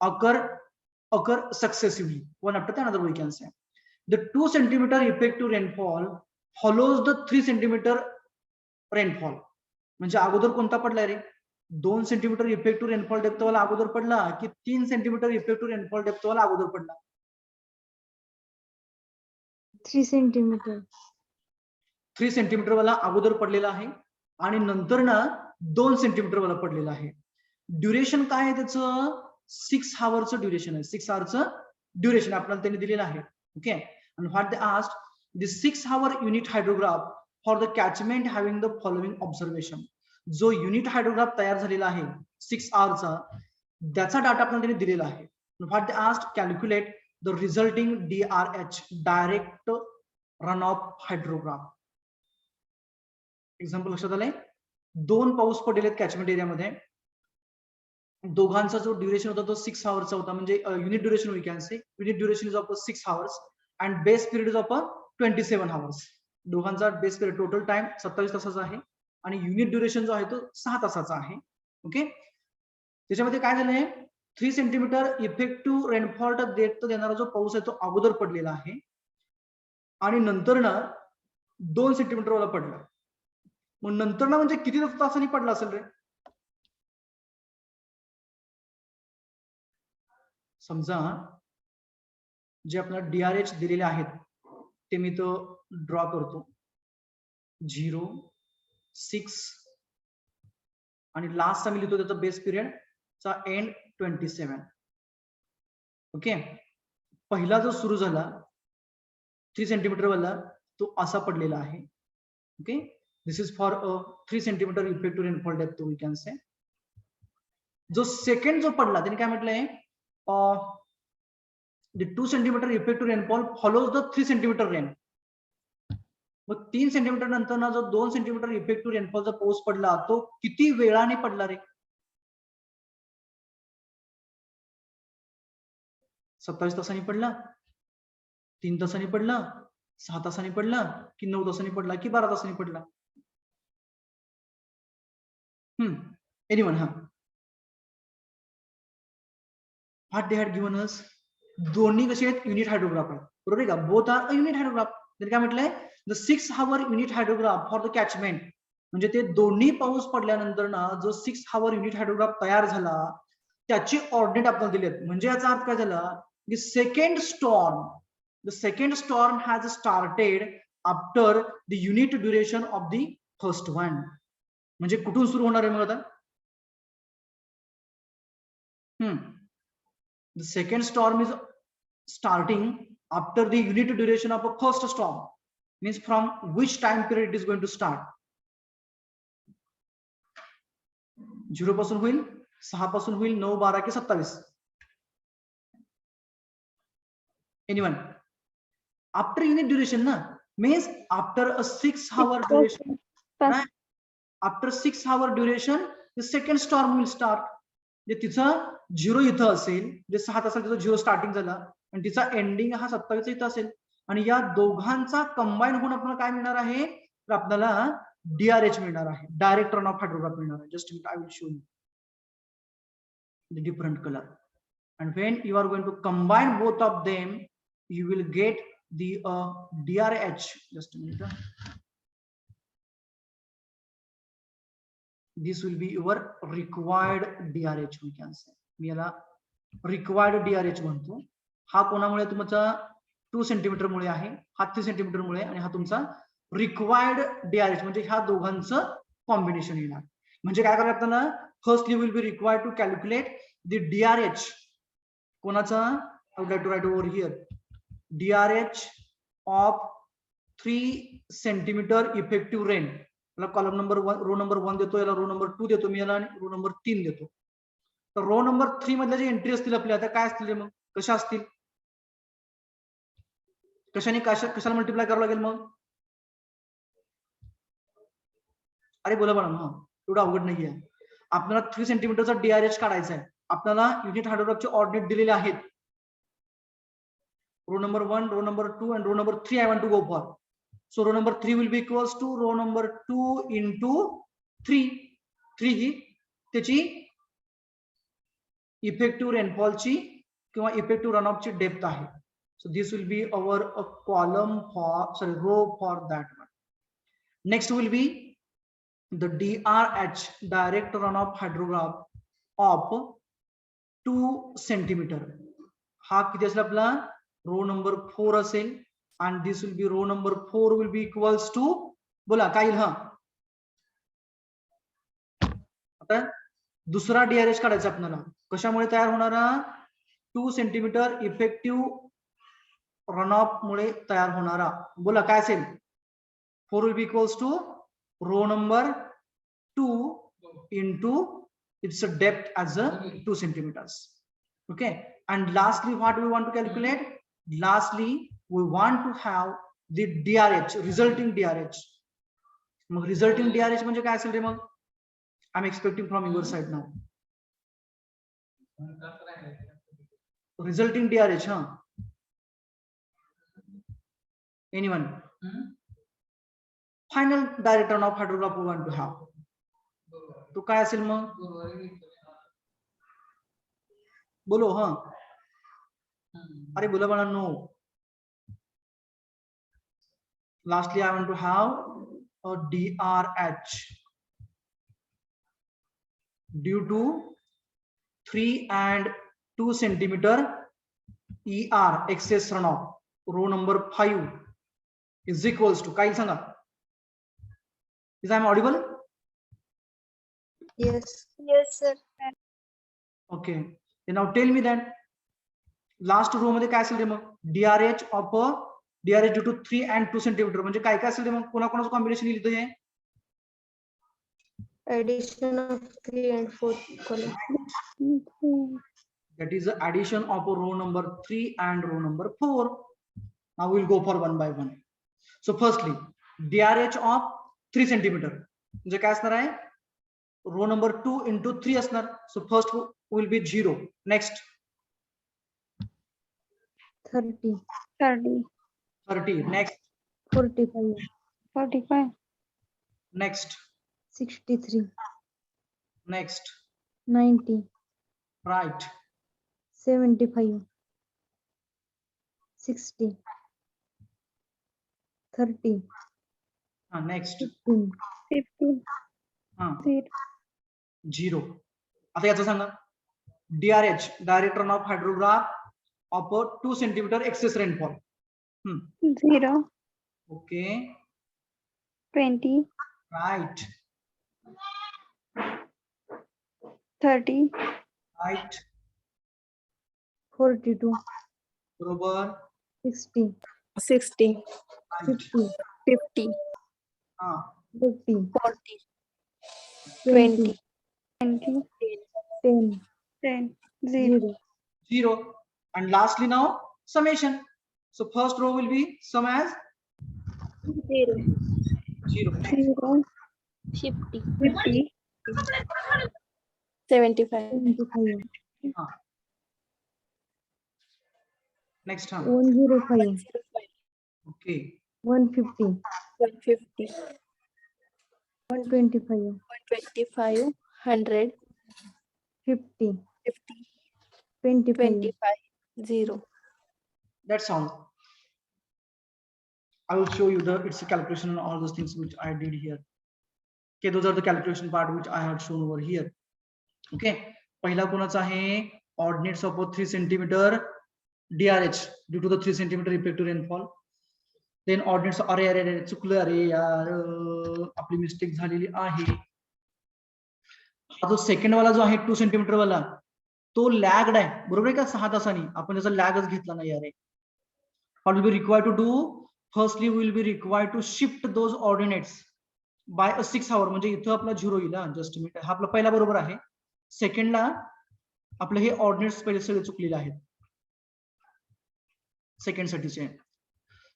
occur successively, one after the another, we can say. The 2 centimeter effective rainfall follows the 3 centimeter rainfall. म्हणजे अगोदर कोणता पडला रे? 2 centimetre effective rainfall depth वाला अगोदर पडला की 3 centimetre effective rainfall depth वाला अगोदर पडला? 3 centimeter. 3 सेंटीमीटर वाला अगोदर पडलेला आहे आणि नंतर ना 2 सेंटीमीटर वाला पडलेला आहे. ड्युरेशन काय आहे त्याचं? 6 आवर्सचं ड्युरेशन आहे. 6 आवर्सचं ड्युरेशन आपल्याला त्यांनी दिलेलं आहे. Okay, and what they asked, the 6 hour unit hydrograph for the catchment having the following observation. जो युनिट हायड्रोग्राफ तयार झालेला आहे 6 आवरचा, त्याचा डाटा आपल्याला त्यांनी दिलेला आहे. what they asked, calculate the resulting DRH, direct runoff hydrograph. Example लक्षात आलंय? 2 पाऊस पडलेले आहेत कॅचमेंट एरियामध्ये, दोघांचा जो ड्युरेशन होता तो 6 आवरचा होता. म्हणजे unit duration we can say, unit duration is of 6 hours and base period is of 27 hours. दोघांचा बेस पिरियड टोटल टाइम 27 तासाचा आहे आणि युनिट ड्युरेशन जो आहे तो 6 तासाचा आहे. ओके, त्याच्यामध्ये काय झालंय? 3 सेंटीमीटर इफेक्टिव्ह रेनफॉल डेप्थ देणारा जो पाऊस आहे तो अगोदर पडलेला आहे आणि नंतर ना 2 सेंटीमीटर वाला पडला. मग नंतर ना म्हणजे किती तासांनी पडला असेल रे? समजा जे आपल्याला DRH दिलेले आहेत ते मी तो ड्रॉ करतो. 0, 6 आणि लास्ट मी लिहितो त्याचा बेस पिरियड चा एंड 27. ओके, पहिला जो सुरू झाला 3 सेंटीमीटर वाला तो असा पडलेला आहे. Okay, this is for 3 centimetre effective rainfall depth we can say. जो सेकंड जो पडला त्याने काय म्हटलंय? the 2 centimeter effective rainfall follows the 3 centimeter rain. Mug 3 centimetre नंतर ना जो 2 सेंटीमीटर इफेक्टिव्ह रेनफॉलचा पाऊस पडला तो किती वेळाने पडला रे? 27 तासांनी पडला, 3 तासांनी पडला, 6 तासांनी पडला की 9 तासांनी पडला की 12 तासांनी पडला? Anyone? what they had given us, दोन्ही कसे आहेत? युनिट हायड्रोग्राफ आहे, बरोबर आहे का? Both are unit hydrograph. तर काय म्हटलंय? The 6 hour unit hydrograph for the catchment, म्हणजे ते दोन्ही पाऊस पडल्यानंतर ना जो 6 hour युनिट हायड्रोग्राफ तयार झाला त्याची ऑर्डिनेट आपल्याला दिलेत. म्हणजे याचा अर्थ काय झाला? The second storm has started after the unit duration of the first one. म्हणजे कुठून सुरू होणार आहे मग आता? The second storm is starting after the unit duration of a first storm, means from which time period it is going to start? 0 पासून होईल, 6 पासून होईल, 9, 12 की 27? Anyone? After unit duration na, means after a 6 hour duration. Right? After 6 hour duration the second storm will start. जे तिचा 0 इथं असेल, जे 6 तासाचा 0 starting झाला आणि तिचा एंडिंग हा 27 इथं असेल आणि या दोघांचा कंबाईन होऊन आपल्याला काय मिळणार आहे? तर आपल्याला DRH मिळणार आहे, डायरेक्ट रन ऑफ हायड्रोग्राफ मिळणार आहे. Just I will show you the different colour and when you are going to combine both of them you will get the DRH. Just a minute. This will be your required DRH we can say. मी याला required DRH म्हणतो. हा कोणामुळे? तुमचा 2 centimetre मुळे आहे, हा 3 centimetre मुळे, आणि हा तुमचा required DRH म्हणजे ह्या दोघांचं कॉम्बिनेशन येणार. म्हणजे काय करायचं आपल्याला? First you will be required to calculate the DRH कोणाचा? I would like to write over here DRH of 3 centimetre effective rain. याला कॉलम नंबर 1 रो नंबर 1 देतो, याला रो नंबर 2 देतो मी, याला रो नंबर 3 देतो. तर रो नंबर 3 मधल्या जे एंट्री असतील आपल्या आता काय असतील मग, कशा असतील, कशाने कशाला मल्टिप्लाय करावं लागेल मग? अरे बोला बघा ना, एवढं अवघड नाहीये. आपल्याला 3 सेंटीमीटरचा DRH काढायचा आहे. आपल्याला युनिट हायड्रोग्राफचे ऑर्डिनेट दिलेले आहेत. Row number 1, row number 2 and row number 3 I want to go for. So row number 3 will be equals to row number 2 into 3. 3 ही त्याची इफेक्टिव्ह रेनफॉलची किंवा इफेक्टिव्ह रन ऑफ ची डेप्थ आहे. So this will be our column for row for that one. Next will be the DRH, direct runoff hydrograph of 2 centimeter. हा किती असेल आपला, रो number 4 असेल. and this will be row number 4 will be equals to, बोला काय येईल? हा आता दुसरा DRH काढायचा आपल्याला. कशामुळे तयार होणारा? 2 सेंटीमीटर इफेक्टिव्ह रन ऑफ मुळे तयार होणारा. बोला काय असेल? 4 will be equals to row number 2 into its depth as a 2 centimeters. Okay, and lastly what we want to calculate? Lastly we want to have the DRH, resulting DRH. Mug resulting DRH म्हणजे काय असेल रे मग? I'm expecting from your side now. Resulting DRH, huh? Anyone? Final direct runoff hydrograph we want to have. तो काय असेल मग? बोलो हा. अरे बोला मला no. Lastly, I want to have a DRH due to 3 and 2 centimeter ER excess runoff. Row number 5 is equals to काय सांगा? Is I am audible? Yes. Yes, sir. Okay. Then now tell me that last row मध्ये काय असेल रे मग? DRH of DRH due to 3 and 2 centimeter म्हणजे काय काय असेल रे मग? कोणाकोणाचं कॉम्बिनेशन लिहिलं हे? Addition of 3 and 4 column. That is the addition of a row number 3 and row number 4. Now we'll go for one by one. So firstly, DRH of 3 centimeter म्हणजे काय असणार आहे? Row number 2 into 3 असणार. So first will be 0. Next 30, 30. Next 45, 45, next 63, next 90, right 75, 60, 30, next 15, हा 0. 0. आता याचं सांगा. DRH, direct runoff hydrograph of a 2 centimeter excess rainfall. 0, Okay, 20, right 30, right 42, बरोबर 60, 60, right 50, 50, हा 50, 40, 20, 20, 10, 10, 0, 0. 0. And lastly now summation. So first row will be sum as 0, 0. 0, 50, 50, 75, 75, Next huh? 105, Okay, 150, 150, 125, 125, 100, 50, 50, 25, 25, 0. that's all. I will show you the it's a calculation and all those things which I did here. Okay, those are the calculation part which I had shown over here. Okay, पहिला कोणाचा आहे? Ordinates of 3 centimeter DRH due to the 3 centimeter effective rainfall. Then ordinates अरे चुकलं अरे यार आपली mistake झालेली आहे. हा जो सेकंड वाला जो आहे 2 सेंटीमीटर वाला तो लॅगड आहे बरोबर आहे का? 6 तासांनी आपण त्याचा लॅगच घेतला नाही अरे. what will be required to do? Firstly, we will be required to shift those ordinates by a 6 hour. म्हणजे इथं आपला 0 येईल. जस्ट मिनिट, हा आपला पहिला बरोबर आहे. सेकंडला आपले हे ऑर्डिनेट्स पहिले सगळे चुकलेले आहेत सेकंड साठीचे.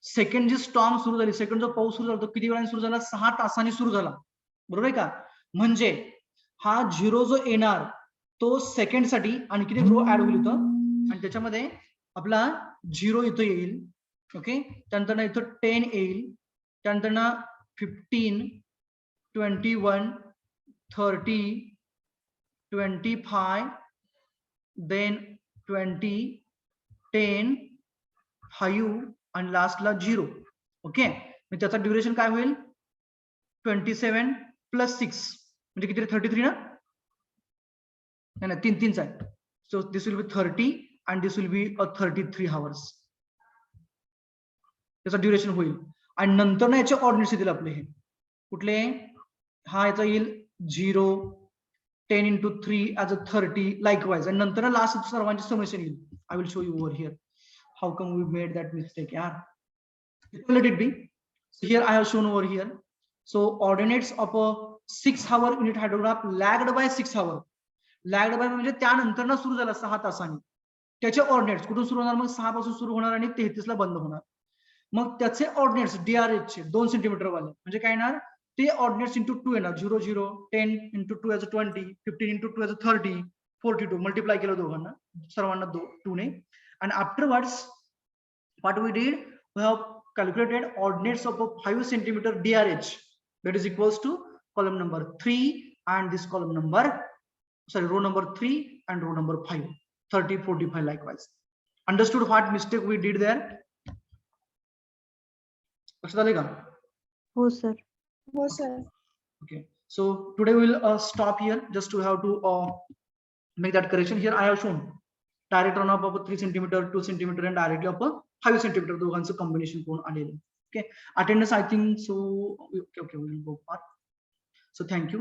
सेकंड जी स्टॉर्म सुरू झाली, सेकंड जो पाऊस सुरू झाला तो किती वेळाने सुरू झाला? 6 तासांनी सुरू झाला, बरोबर आहे का? म्हणजे हा 0 जो येणार तो सेकंड साठी आणि किती रो ऍड होईल इथं, आणि त्याच्यामध्ये आपला 0 इथं येईल. ओके, त्यानंतर इथं 10 येईल, त्यानंतर 15, 21, 30, 25, देन 20, 10, 5 आणि लास्टला 0. ओके, मग त्याचा ड्युरेशन काय होईल? 27 प्लस 6 म्हणजे किती? 33 ना? नाही, 3 आहे. So this will be 30 and this will be a 33 hours. त्याचा ड्युरेशन होईल. आणि नंतर ना याचे ऑर्डिनेट्स येतील आपले. हे कुठले? हा याचा येईल 0, 10 into 3 as a 30 likewise. आणि नंतर लास्ट सर्वांची समेशन येईल. I will show you over here. How come we made that mistake? Yeah, let it be. So here I have shown over here. So ordinates of a 6-hour unit hydrograph lagged by 6 hours. Lagged by म्हणजे त्यानंतर ना सुरू झाला 6 तासांनी. त्याचे ordinates कुठून सुरू होणार? मग 6 पासून सुरू होणार आणि 33 ला बंद होणार. मग त्याचे ऑर्डिनेट्स DRH चे 2 सेंटीमीटर वाले म्हणजे काय येणार? ते ऑर्डिनेट्स इंटू 2 येणार. 0, 0, 10 into 2 as a 20, 15 into 2 as a 30, 42 multiply केलं दोघांना, सर्वांना 2 ने. And afterwards, what we did, we have calculated ordinates of a 5 centimeter DRH, that is equals to column number 3 and this column number, sorry, row number 3 and row number 5, 30, 45 likewise. Understood what mistake we did there? लक्षात आले का? हो sir. हो sir. Okay, so today we will stop here just to have to make that correction. Here I have shown direct runoff of 3 centimeter, 2 centimeter and directly of 5 centimeter दोघांचं combination करून आलेलं. Okay, attendance I think so. Okay, we will go part. So thank you.